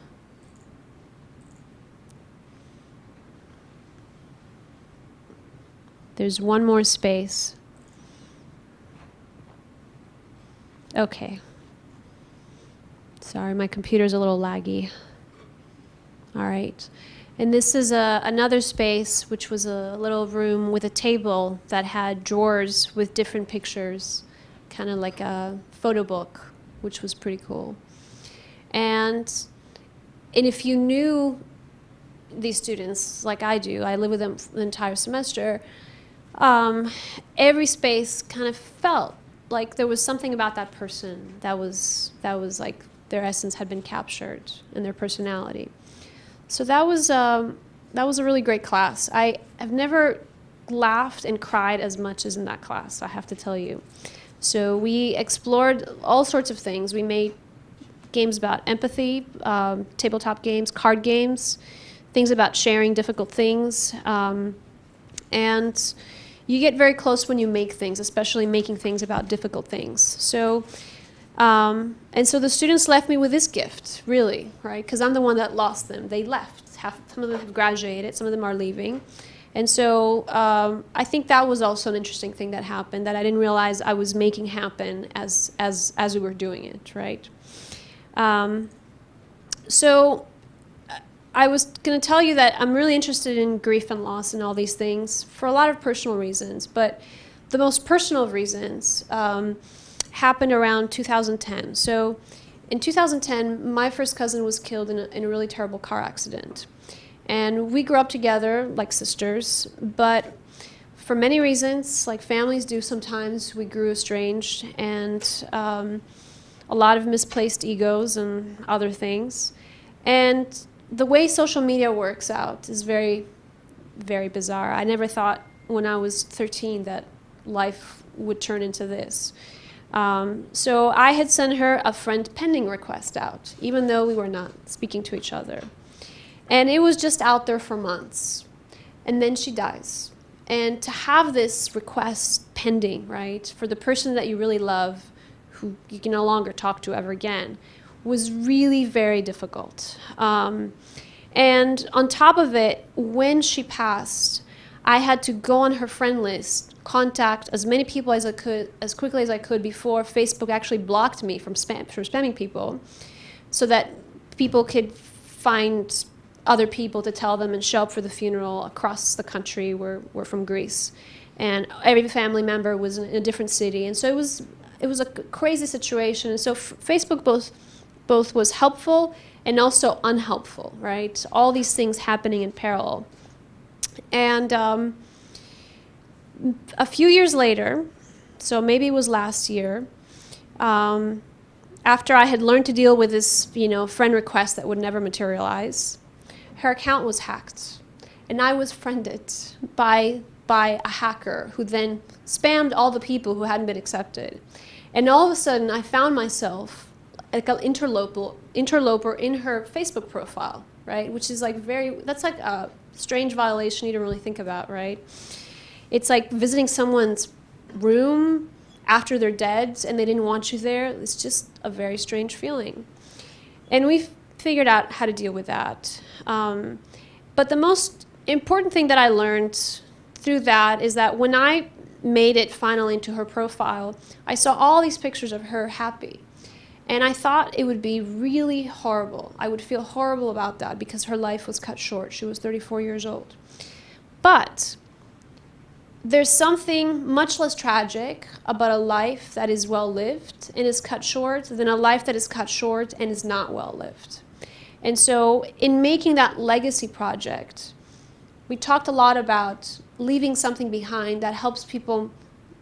There's one more space. Okay. Sorry, my computer's a little laggy. All right. And this is another space, which was a little room with a table that had drawers with different pictures, kind of like a photo book, which was pretty cool. And if you knew these students like I do, I live with them the entire semester, every space kind of felt like there was something about that person that was like their essence had been captured and their personality. So that was a really great class. I have never laughed and cried as much as in that class, I have to tell you. So we explored all sorts of things. We made games about empathy, tabletop games, card games, things about sharing difficult things. And you get very close when you make things, especially making things about difficult things. So, and so the students left me with this gift, really, right? Because I'm the one that lost them. They left. Some of them have graduated, some of them are leaving. And so I think that was also an interesting thing that happened that I didn't realize I was making happen as we were doing it, right? So I was going to tell you that I'm really interested in grief and loss and all these things for a lot of personal reasons, but the most personal of reasons happened around 2010. So in 2010, my first cousin was killed in a really terrible car accident. And we grew up together like sisters, but for many reasons, like families do sometimes, we grew estranged, and a lot of misplaced egos and other things. And the way social media works out is very, very bizarre. I never thought when I was 13 that life would turn into this. So I had sent her a friend pending request out, even though we were not speaking to each other. And it was just out there for months. And then she dies. And to have this request pending, right, for the person that you really love, who you can no longer talk to ever again, was really very difficult. And on top of it, when she passed, I had to go on her friend list, contact as many people as I could, as quickly as I could, before Facebook actually blocked me from spamming people, so that people could find other people to tell them and show up for the funeral across the country. We're from Greece, and every family member was in a different city, and so it was a crazy situation. And so Facebook both was helpful and also unhelpful, right? All these things happening in parallel. And a few years later, so maybe it was last year, after I had learned to deal with this, friend request that would never materialize, her account was hacked, and I was friended by a hacker who then spammed all the people who hadn't been accepted. And all of a sudden, I found myself like an interloper in her Facebook profile, right? Which is that's like a strange violation you don't really think about, right? It's like visiting someone's room after they're dead and they didn't want you there. It's just a very strange feeling. And we've figured out how to deal with that. But the most important thing that I learned through that is that when I made it finally into her profile, I saw all these pictures of her happy. And I thought it would be really horrible. I would feel horrible about that because her life was cut short. She was 34 years old. But there's something much less tragic about a life that is well lived and is cut short than a life that is cut short and is not well lived. And so in making that legacy project, we talked a lot about leaving something behind that helps people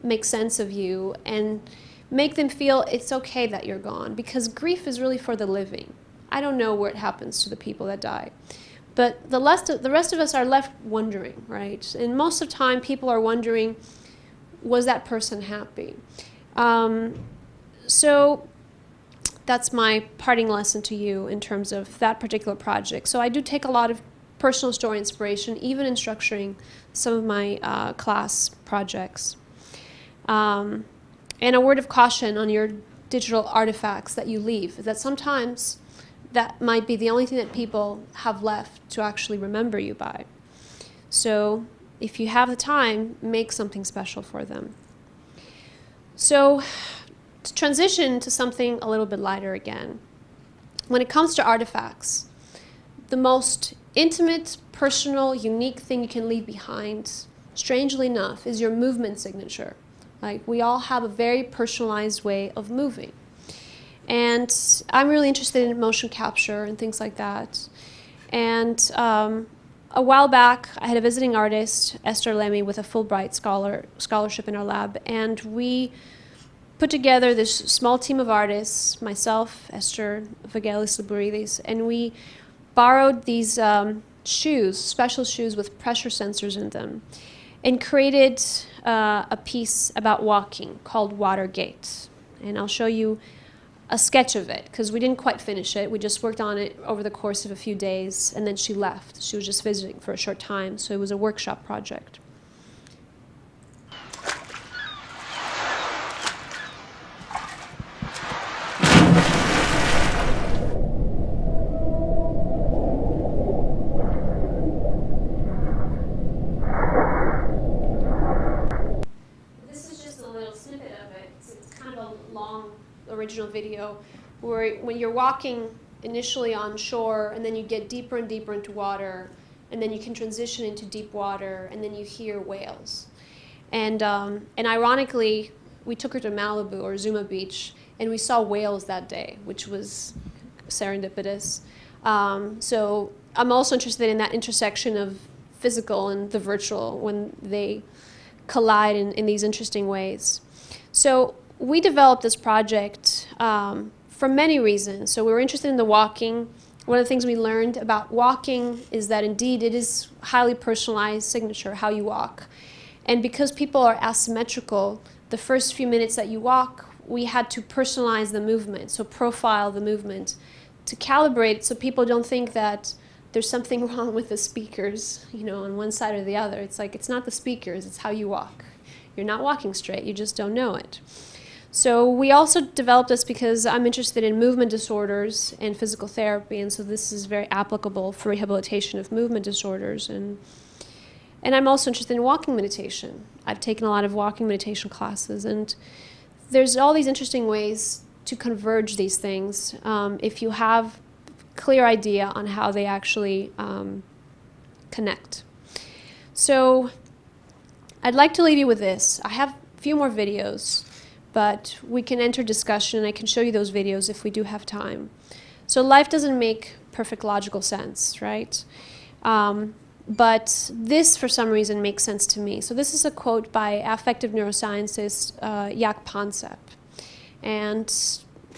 make sense of you and make them feel it's okay that you're gone, because grief is really for the living. I don't know what happens to the people that die. But the rest of us are left wondering, right? And most of the time, people are wondering, was that person happy? So that's my parting lesson to you in terms of that particular project. So I do take a lot of personal story inspiration, even in structuring some of my class projects. And a word of caution on your digital artifacts that you leave is that sometimes that might be the only thing that people have left to actually remember you by. So if you have the time, make something special for them. So to transition to something a little bit lighter again, when it comes to artifacts, the most intimate, personal, unique thing you can leave behind, strangely enough, is your movement signature. Like, we all have a very personalized way of moving. And I'm really interested in motion capture and things like that. And a while back, I had a visiting artist, Esther Lemmy, with a Fulbright scholarship in our lab. And we put together this small team of artists, myself, Esther, Vagelis Libouridis, and we borrowed these shoes, special shoes with pressure sensors in them, and created a piece about walking called Watergate. And I'll show you a sketch of it, because we didn't quite finish it. We just worked on it over the course of a few days, and then she left. She was just visiting for a short time, so it was a workshop project. Original video where when you're walking initially on shore and then you get deeper and deeper into water and then you can transition into deep water and then you hear whales. And ironically, we took her to Malibu or Zuma Beach and we saw whales that day, which was serendipitous. So I'm also interested in that intersection of physical and the virtual when they collide in these interesting ways. So we developed this project for many reasons. So we were interested in the walking. One of the things we learned about walking is that indeed it is highly personalized signature, how you walk. And because people are asymmetrical, the first few minutes that you walk, we had to personalize the movement, so profile the movement, to calibrate so people don't think that there's something wrong with the speakers, you know, on one side or the other. It's like, it's not the speakers, it's how you walk. You're not walking straight, you just don't know it. So we also developed this because I'm interested in movement disorders and physical therapy, and so this is very applicable for rehabilitation of movement disorders. And I'm also interested in walking meditation. I've taken a lot of walking meditation classes, and there's all these interesting ways to converge these things if you have a clear idea on how they actually connect. So I'd like to leave you with this. I have a few more videos, but we can enter discussion, and I can show you those videos if we do have time. So life doesn't make perfect logical sense, right? But this, for some reason, makes sense to me. So this is a quote by affective neuroscientist Jaak Pansep. And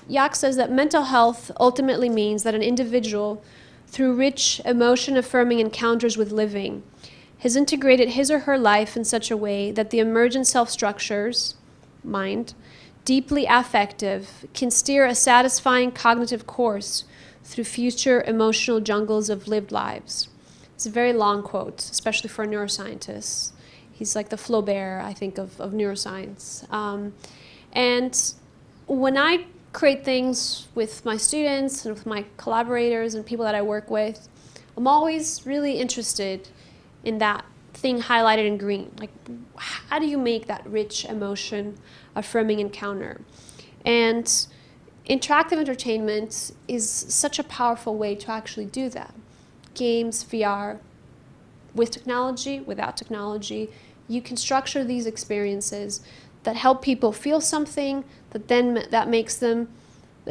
Jaak says that mental health ultimately means that an individual, through rich, emotion-affirming encounters with living, has integrated his or her life in such a way that the emergent self-structures, mind, deeply affective, can steer a satisfying cognitive course through future emotional jungles of lived lives. It's a very long quote, especially for a neuroscientist. He's like the Flaubert, I think, of neuroscience. And when I create things with my students and with my collaborators and people that I work with, I'm always really interested in that thing highlighted in green. Like, how do you make that rich emotion affirming encounter? And interactive entertainment is such a powerful way to actually do that. Games, VR, with technology, without technology, you can structure these experiences that help people feel something, that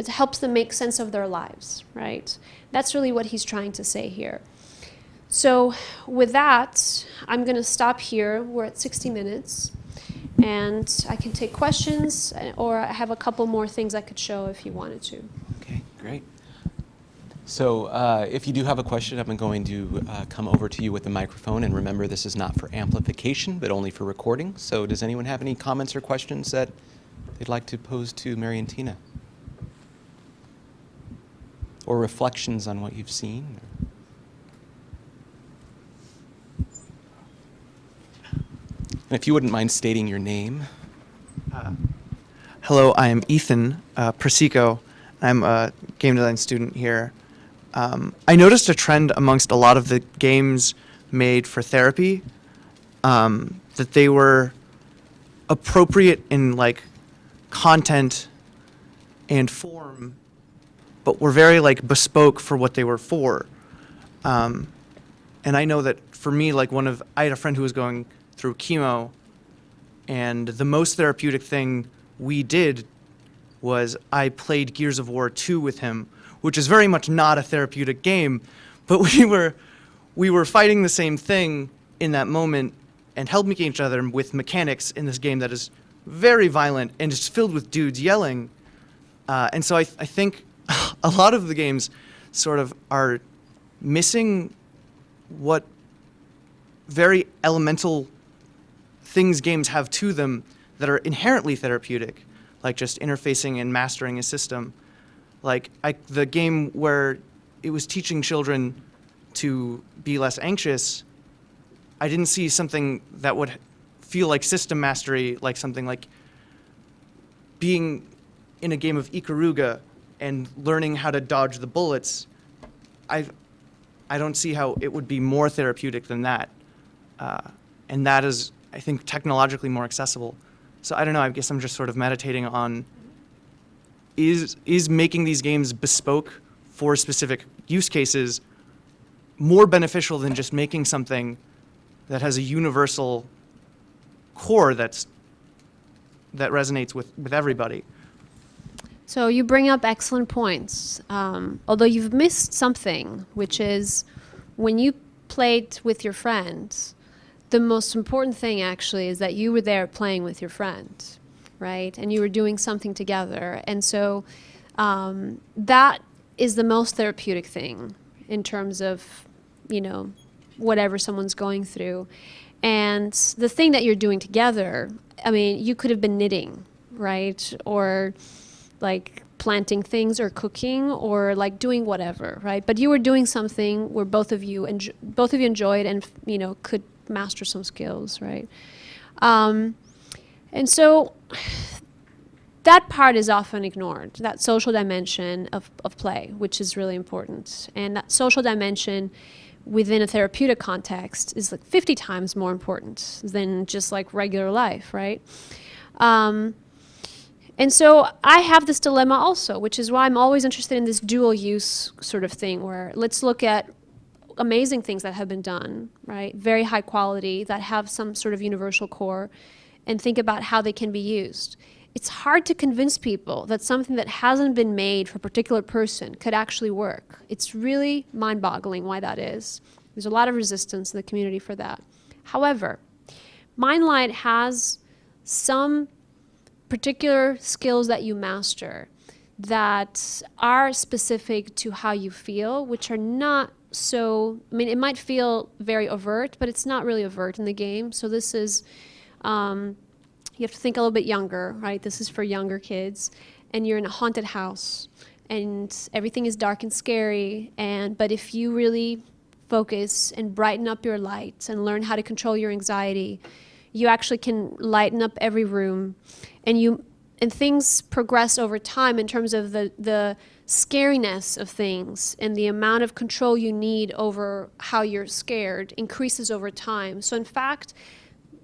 helps them make sense of their lives, right? That's really what he's trying to say here. So with that, I'm going to stop here. We're at 60 minutes, and I can take questions, or I have a couple more things I could show if you wanted to. Okay, great. So if you do have a question, I'm going to come over to you with the microphone. And remember, this is not for amplification, but only for recording. So does anyone have any comments or questions that they'd like to pose to Marientina? Or reflections on what you've seen? And if you wouldn't mind stating your name. Hello, I am Ethan Prasico. I'm a game design student here. I noticed a trend amongst a lot of the games made for therapy, that they were appropriate in like content and form, but were very like bespoke for what they were for. And I know that for me, like I had a friend who was going through chemo, and the most therapeutic thing we did was I played Gears of War 2 with him, which is very much not a therapeutic game, but we were fighting the same thing in that moment and helping each other with mechanics in this game that is very violent and is filled with dudes yelling. And so I think a lot of the games sort of are missing what very elemental things games have to them that are inherently therapeutic, like just interfacing and mastering a system. Like the game where it was teaching children to be less anxious, I didn't see something that would feel like system mastery, like something like being in a game of Ikaruga and learning how to dodge the bullets. I don't see how it would be more therapeutic than that. And that is, I think, technologically more accessible. So I don't know, I guess I'm just sort of meditating on, is making these games bespoke for specific use cases more beneficial than just making something that has a universal core that resonates with everybody? So you bring up excellent points, although you've missed something, which is when you played with your friends, the most important thing actually is that you were there playing with your friend, right? And you were doing something together. And so that is the most therapeutic thing in terms of, you know, whatever someone's going through. And the thing that you're doing together, I mean, you could have been knitting, right? Or like planting things or cooking or like doing whatever, right? But you were doing something where both of you enjoyed and, you know, could master some skills, right? And so that part is often ignored, that social dimension of play, which is really important. And that social dimension within a therapeutic context is like 50 times more important than just like regular life, right? And so I have this dilemma also, which is why I'm always interested in this dual use sort of thing, where let's look at amazing things that have been done, right? Very high quality, that have some sort of universal core, and think about how they can be used. It's hard to convince people that something that hasn't been made for a particular person could actually work. It's really mind-boggling why that is. There's a lot of resistance in the community for that. However, Mindlight has some particular skills that you master that are specific to how you feel, which are not so, I mean, it might feel very overt, but it's not really overt in the game. So this is, you have to think a little bit younger, right? This is for younger kids, and you're in a haunted house, and everything is dark and scary, but if you really focus and brighten up your lights and learn how to control your anxiety, you actually can lighten up every room, and things progress over time in terms of the scariness of things, and the amount of control you need over how you're scared increases over time. So in fact,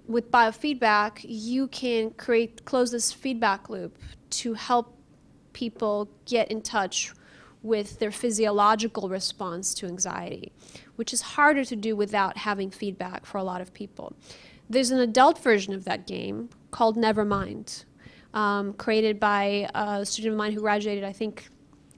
with biofeedback, you can close this feedback loop to help people get in touch with their physiological response to anxiety, which is harder to do without having feedback for a lot of people. There's an adult version of that game called Nevermind, created by a student of mine who graduated, I think,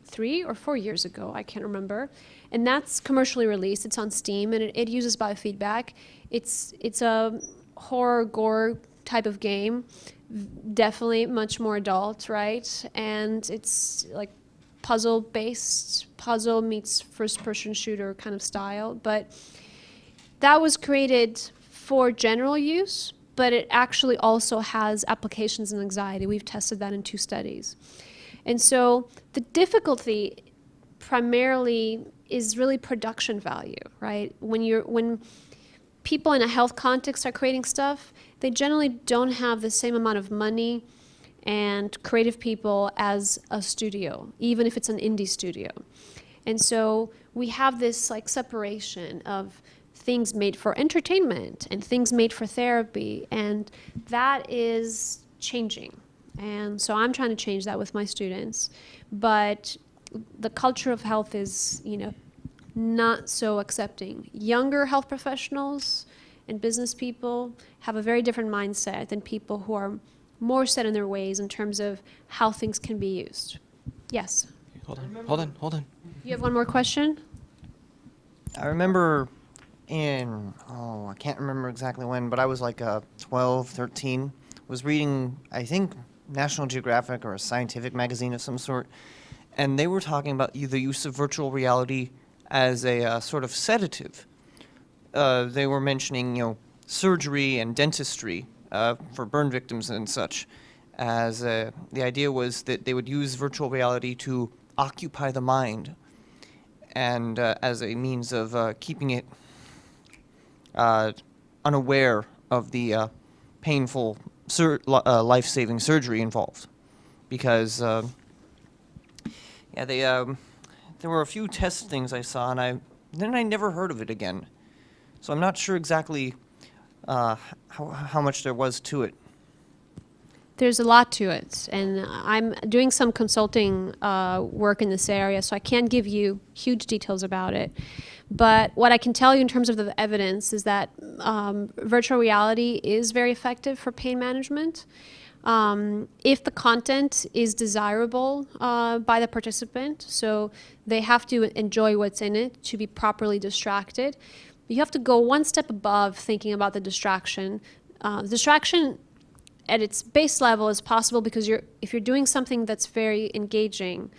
3 or 4 years ago, I can't remember. And that's commercially released. It's on Steam, and it uses biofeedback. It's a horror, gore type of game, definitely much more adult, right? And it's like puzzle-based, puzzle meets first-person shooter kind of style. But that was created for general use, but it actually also has applications in anxiety. We've tested that in 2 studies. And so the difficulty primarily is really production value, right? When people in a health context are creating stuff, they generally don't have the same amount of money and creative people as a studio, even if it's an indie studio. And so we have this like separation of things made for entertainment and things made for therapy, and that is changing. And so I'm trying to change that with my students, but the culture of health is, you know, not so accepting. Younger health professionals and business people have a very different mindset than people who are more set in their ways in terms of how things can be used. Yes? Hold on. You have one more question? I remember I can't remember exactly when, but I was like 12, 13, was reading, I think, National Geographic or a scientific magazine of some sort, and they were talking about the use of virtual reality as a sort of sedative. They were mentioning, you know, surgery and dentistry for burn victims and such, as the idea was that they would use virtual reality to occupy the mind, and as a means of keeping it unaware of the painful life-saving surgery involved, because there were a few test things I saw, and then I never heard of it again. So I'm not sure exactly how much there was to it. There's a lot to it, and I'm doing some consulting work in this area, so I can't give you huge details about it. But what I can tell you in terms of the evidence is that virtual reality is very effective for pain management. If the content is desirable by the participant, so they have to enjoy what's in it to be properly distracted. You have to go one step above thinking about the distraction. Distraction at its base level is possible because if you're doing something that's very engaging,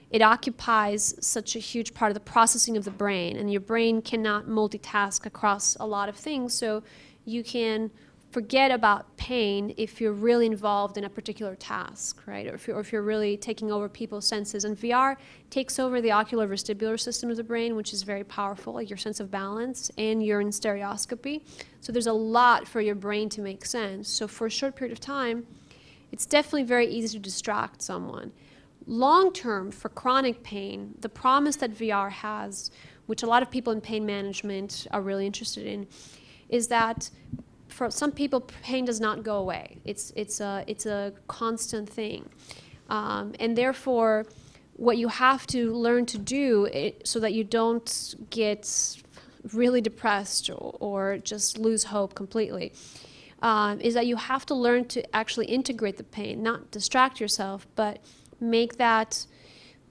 it occupies such a huge part of the processing of the brain, and your brain cannot multitask across a lot of things, so you can forget about pain if you're really involved in a particular task, right? Or if you're really taking over people's senses. And VR takes over the ocular vestibular system of the brain, which is very powerful, like your sense of balance, and you're in stereoscopy. So there's a lot for your brain to make sense. So for a short period of time, it's definitely very easy to distract someone. Long term, for chronic pain, the promise that VR has, which a lot of people in pain management are really interested in, is that for some people, pain does not go away. It's a constant thing. And therefore, what you have to learn to do so that you don't get really depressed or just lose hope completely, is that you have to learn to actually integrate the pain, not distract yourself, but make that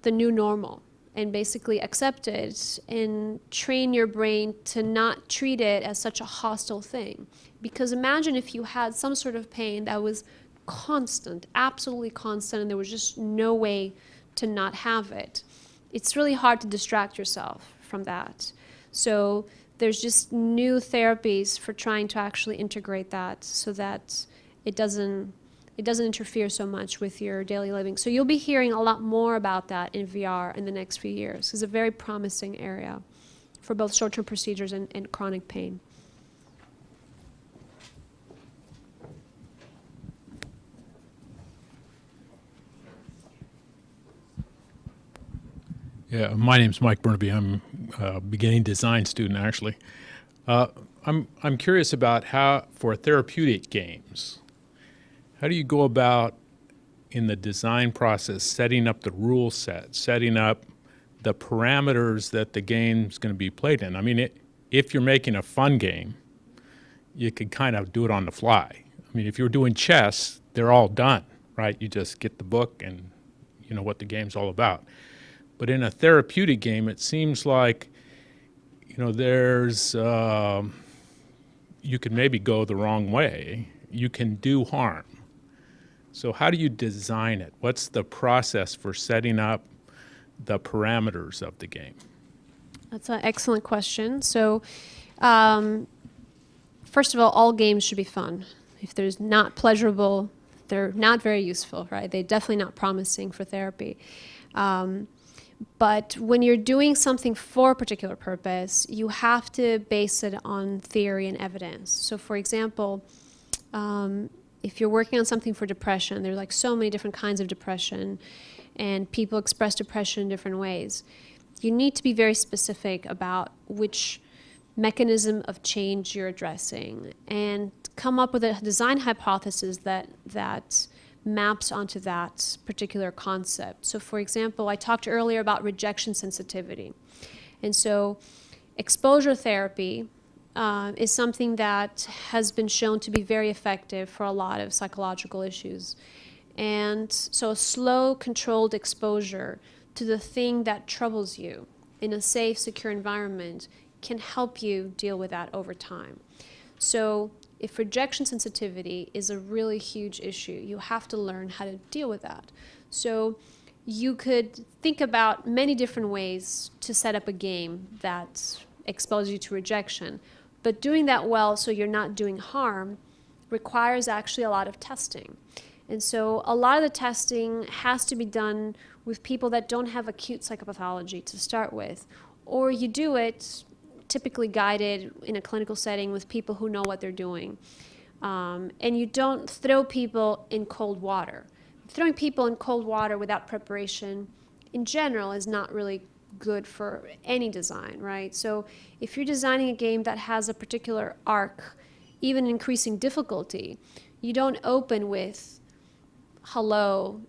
the new normal and basically accept it and train your brain to not treat it as such a hostile thing. Because imagine if you had some sort of pain that was constant, absolutely constant, and there was just no way to not have it. It's really hard to distract yourself from that. So there's just new therapies for trying to actually integrate that so that it doesn't interfere so much with your daily living. So you'll be hearing a lot more about that in VR in the next few years. It's a very promising area for both short-term procedures and chronic pain. Yeah, my name's Mike Burnaby. I'm a beginning design student, actually. I'm curious about how, for therapeutic games, how do you go about in the design process setting up the rule set, setting up the parameters that the game's going to be played in? I mean, if you're making a fun game, you could kind of do it on the fly. I mean, if you're doing chess, they're all done, right? You just get the book and you know what the game's all about. But in a therapeutic game, it seems like, you know, there's, you could maybe go the wrong way. You can do harm. So how do you design it? What's the process for setting up the parameters of the game? That's an excellent question. So first of all games should be fun. If they're not pleasurable, they're not very useful, right? They're definitely not promising for therapy. But when you're doing something for a particular purpose, you have to base it on theory and evidence. So for example, if you're working on something for depression, there are like so many different kinds of depression, and people express depression in different ways. You need to be very specific about which mechanism of change you're addressing and come up with a design hypothesis that maps onto that particular concept. So for example, I talked earlier about rejection sensitivity. And so exposure therapy is something that has been shown to be very effective for a lot of psychological issues. And so a slow, controlled exposure to the thing that troubles you in a safe, secure environment can help you deal with that over time. So if rejection sensitivity is a really huge issue, you have to learn how to deal with that. So you could think about many different ways to set up a game that exposes you to rejection. But doing that well so you're not doing harm requires actually a lot of testing. And so a lot of the testing has to be done with people that don't have acute psychopathology to start with. Or you do it typically guided in a clinical setting with people who know what they're doing. And you don't throw people in cold water. Throwing people in cold water without preparation in general is not really good for any design, right? So if you're designing a game that has a particular arc, even increasing difficulty, you don't open with, hello,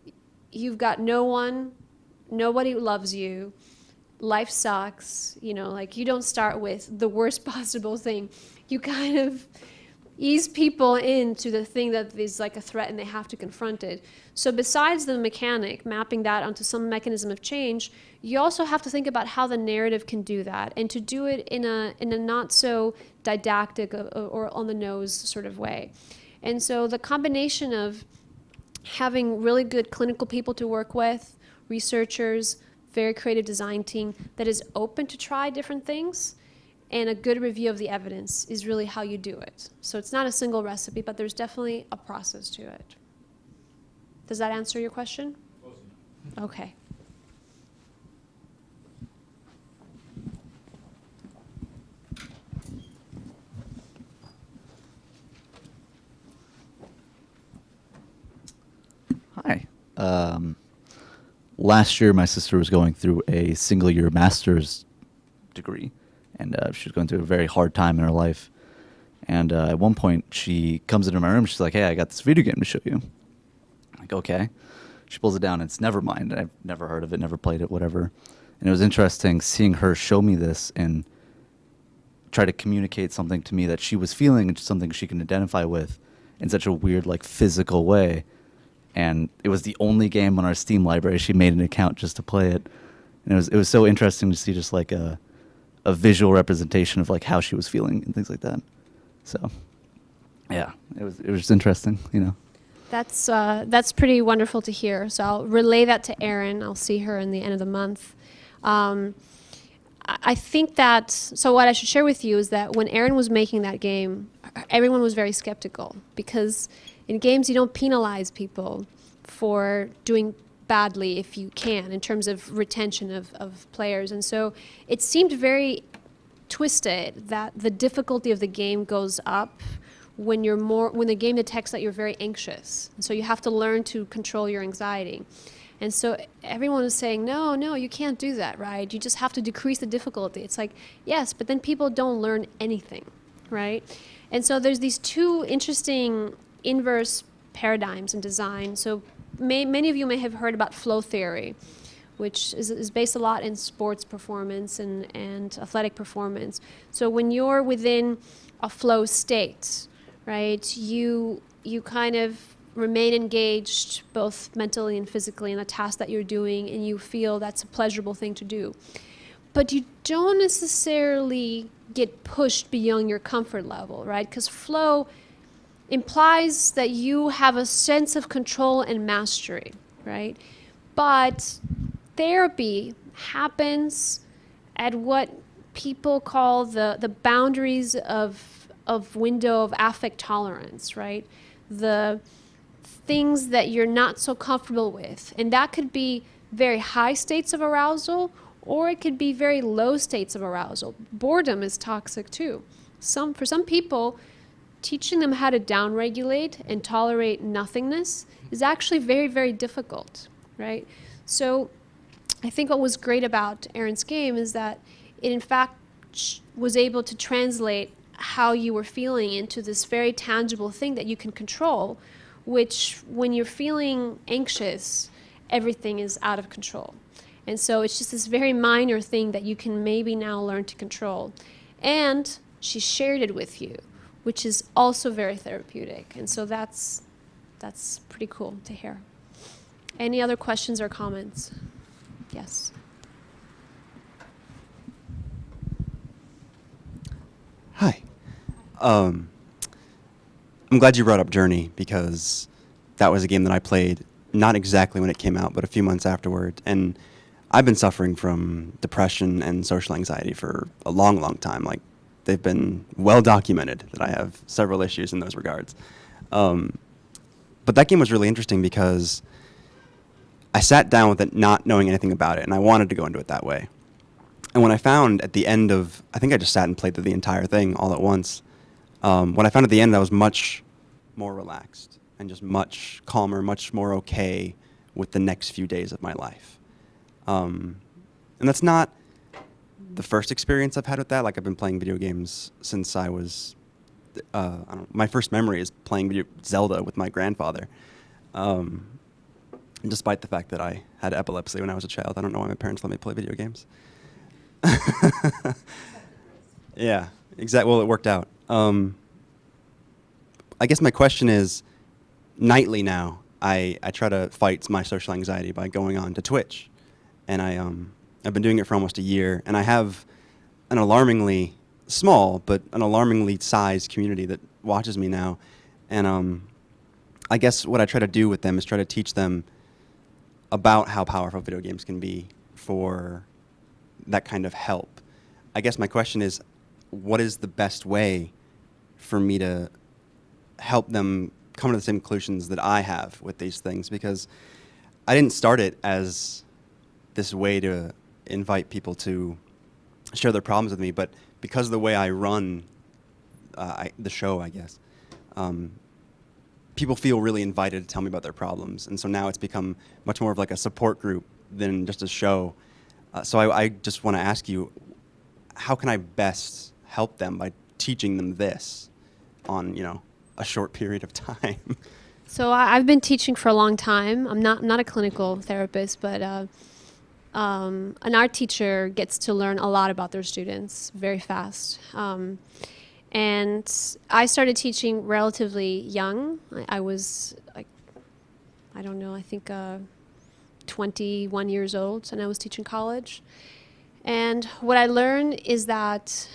you've got no one, nobody loves you, life sucks, you know, like you don't start with the worst possible thing. You kind of ease people into the thing that is like a threat and they have to confront it. So besides the mechanic, mapping that onto some mechanism of change, you also have to think about how the narrative can do that, and to do it in a not so didactic or on the nose sort of way. And so the combination of having really good clinical people to work with, researchers, very creative design team that is open to try different things, and a good review of the evidence is really how you do it. So it's not a single recipe, but there's definitely a process to it. Does that answer your question? Okay. Hi. Last year, my sister was going through a single-year master's degree, and she was going through a very hard time in her life. And at one point, she comes into my room. She's like, "Hey, I got this video game to show you." I'm like, "Okay." She pulls it down. And it's Nevermind. I've never heard of it, never played it, whatever. And it was interesting seeing her show me this and try to communicate something to me that she was feeling and something she can identify with in such a weird, like, physical way. And it was the only game on our Steam library. She made an account just to play it. And it was so interesting to see just like a visual representation of like how she was feeling and things like that. So yeah, it was just interesting, you know. That's pretty wonderful to hear. So I'll relay that to Erin. I'll see her in the end of the month. I think that, so what I should share with you is that when Erin was making that game, everyone was very skeptical, because in games you don't penalize people for doing badly if you can, in terms of retention of players. And so it seemed very twisted that the difficulty of the game goes up when the game detects that you're very anxious. And so you have to learn to control your anxiety. And so everyone was saying, no, you can't do that, right? You just have to decrease the difficulty. It's like, yes, but then people don't learn anything, right? And so there's these two interesting inverse paradigms in design. So many of you may have heard about flow theory, which is based a lot in sports performance and athletic performance. So when you're within a flow state, right, you kind of remain engaged both mentally and physically in the task that you're doing, and you feel that's a pleasurable thing to do. But you don't necessarily get pushed beyond your comfort level, right? Because flow implies that you have a sense of control and mastery, right? But therapy happens at what people call the boundaries of window of affect tolerance, right? The things that you're not so comfortable with. And that could be very high states of arousal, or it could be very low states of arousal. Boredom is toxic too. For some people, teaching them how to downregulate and tolerate nothingness is actually very, very difficult, right? So I think what was great about Erin's game is that it in fact was able to translate how you were feeling into this very tangible thing that you can control, which when you're feeling anxious, everything is out of control. And so it's just this very minor thing that you can maybe now learn to control. And she shared it with you, which is also very therapeutic. And so that's pretty cool to hear. Any other questions or comments? Yes. Hi. I'm glad you brought up Journey, because that was a game that I played not exactly when it came out, but a few months afterward. And I've been suffering from depression and social anxiety for a long, long time. Like, they've been well documented that I have several issues in those regards. But that game was really interesting because I sat down with it not knowing anything about it, and I wanted to go into it that way. And when I found at the end of, I think I just sat and played through the entire thing all at once. When I found at the end, I was much more relaxed and just much calmer, much more okay with the next few days of my life. And that's not the first experience I've had with that. Like, I've been playing video games since I was, my first memory is playing Zelda with my grandfather. Despite the fact that I had epilepsy when I was a child. I don't know why my parents let me play video games. Yeah, exactly. Well, it worked out. I guess my question is, nightly now, I try to fight my social anxiety by going on to Twitch. And I've been doing it for almost a year, and I have an alarmingly small, but an alarmingly sized community that watches me now. And I guess what I try to do with them is try to teach them about how powerful video games can be for that kind of help. I guess my question is, what is the best way for me to help them come to the same conclusions that I have with these things, because I didn't start it as this way to invite people to share their problems with me, but because of the way I run the show, I guess, people feel really invited to tell me about their problems. And so now it's become much more of like a support group than just a show. So I just want to ask you, how can I best help them by teaching them this on, a short period of time? So I've been teaching for a long time. I'm not a clinical therapist, but an art teacher gets to learn a lot about their students very fast. And I started teaching relatively young. I was like, I don't know, I think 21 years old, and I was teaching college. And what I learned is that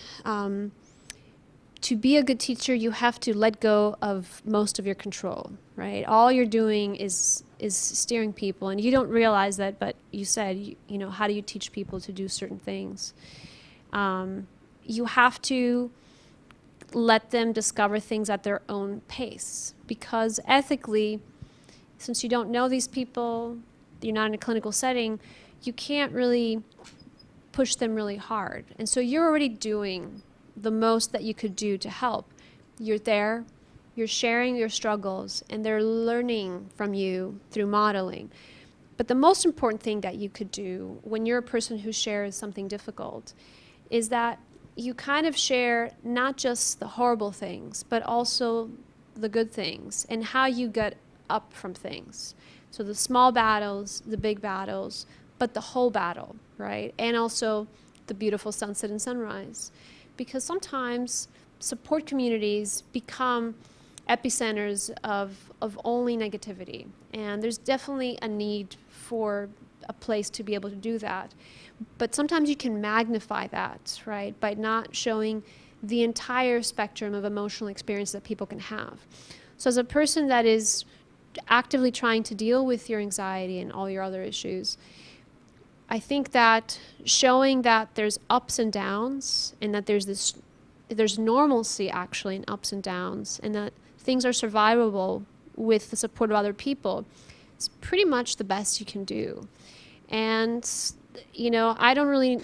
to be a good teacher, you have to let go of most of your control, right? All you're doing is steering people, and you don't realize that, but you said, how do you teach people to do certain things? You have to let them discover things at their own pace, because ethically, since you don't know these people, you're not in a clinical setting, you can't really push them really hard. And so you're already doing the most that you could do to help. You're there, you're sharing your struggles, and they're learning from you through modeling. But the most important thing that you could do when you're a person who shares something difficult is that you kind of share not just the horrible things, but also the good things and how you get up from things. So the small battles, the big battles, but the whole battle, right? And also the beautiful sunset and sunrise. Because sometimes support communities become epicenters of only negativity. And there's definitely a need for a place to be able to do that. But sometimes you can magnify that, right, by not showing the entire spectrum of emotional experience that people can have. So as a person that is actively trying to deal with your anxiety and all your other issues, I think that showing that there's ups and downs, and that there's normalcy actually in ups and downs, and that things are survivable with the support of other people, is pretty much the best you can do. And I don't really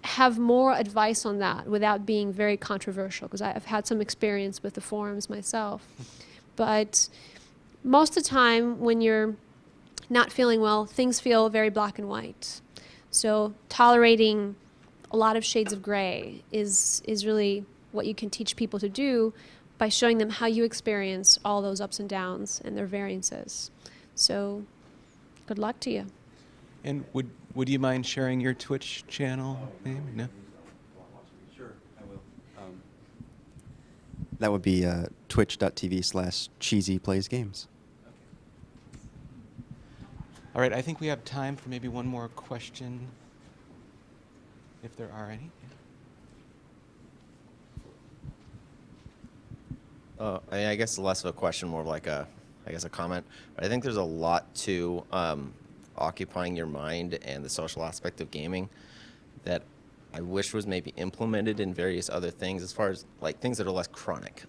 have more advice on that without being very controversial, because I've had some experience with the forums myself. But most of the time when you're not feeling well, things feel very black and white. So tolerating a lot of shades of gray is really what you can teach people to do by showing them how you experience all those ups and downs and their variances. So good luck to you. And would you mind sharing your Twitch channel name? No? Sure, I will. That would be twitch.tv/cheesyplaysgames. All right, I think we have time for maybe one more question, if there are any. I guess less of a question, more of like a comment. But I think there's a lot to occupying your mind and the social aspect of gaming that I wish was maybe implemented in various other things, as far as like things that are less chronic.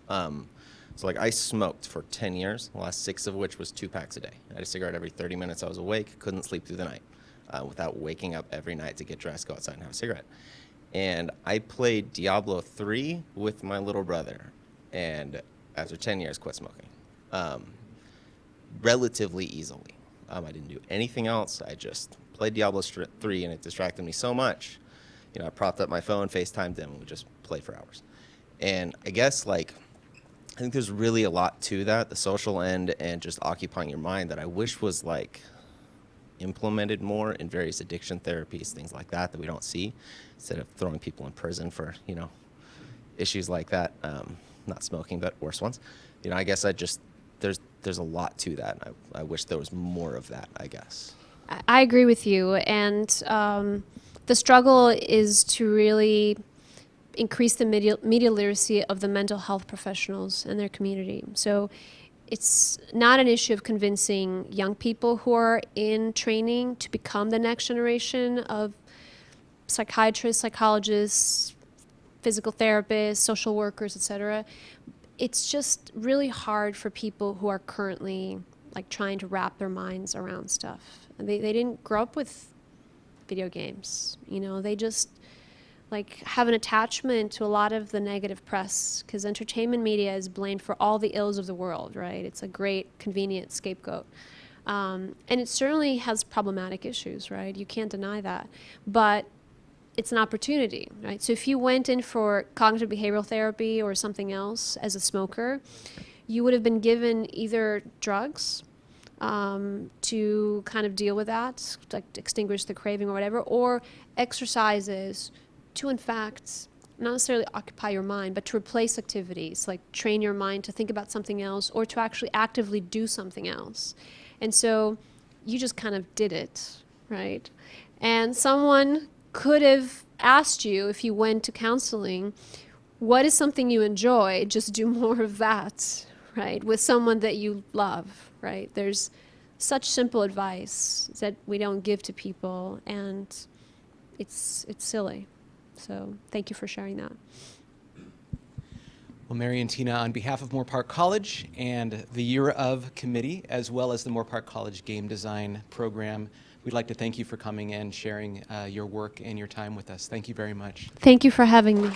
So like I smoked for 10 years, the last 6 of which was 2 packs a day. I had a cigarette every 30 minutes. I was awake, couldn't sleep through the night without waking up every night to get dressed, go outside and have a cigarette. And I played Diablo 3 with my little brother, and after 10 years quit smoking relatively easily. I didn't do anything else. I just played Diablo 3 and it distracted me so much. I propped up my phone, FaceTimed them, and would just play for hours. And I guess I think there's really a lot to that, the social end and just occupying your mind, that I wish was implemented more in various addiction therapies, things like that we don't see, instead of throwing people in prison for, issues like that. Not smoking, but worse ones. I guess there's a lot to that. I wish there was more of that, I guess. I agree with you. And the struggle is to really increase the media literacy of the mental health professionals in their community. So it's not an issue of convincing young people who are in training to become the next generation of psychiatrists, psychologists, physical therapists, social workers, etc. It's just really hard for people who are currently like trying to wrap their minds around stuff. They didn't grow up with video games, you know, they just like have an attachment to a lot of the negative press because entertainment media is blamed for all the ills of the world, right? It's a great convenient scapegoat. And it certainly has problematic issues, right? You can't deny that. But it's an opportunity, right? So if you went in for cognitive behavioral therapy or something else as a smoker, you would have been given either drugs to kind of deal with that, like to extinguish the craving or whatever, or exercises to, in fact, not necessarily occupy your mind, but to replace activities, like train your mind to think about something else or to actually actively do something else. And so you just kind of did it, right? And someone could have asked you if you went to counseling, what is something you enjoy? Just do more of that, right? With someone that you love, right? There's such simple advice that we don't give to people, and it's silly. So thank you for sharing that. Well, Marientina, on behalf of Moore Park College and the Year of Committee, as well as the Moore Park College Game Design Program, we'd like to thank you for coming and sharing your work and your time with us. Thank you very much. Thank you for having me.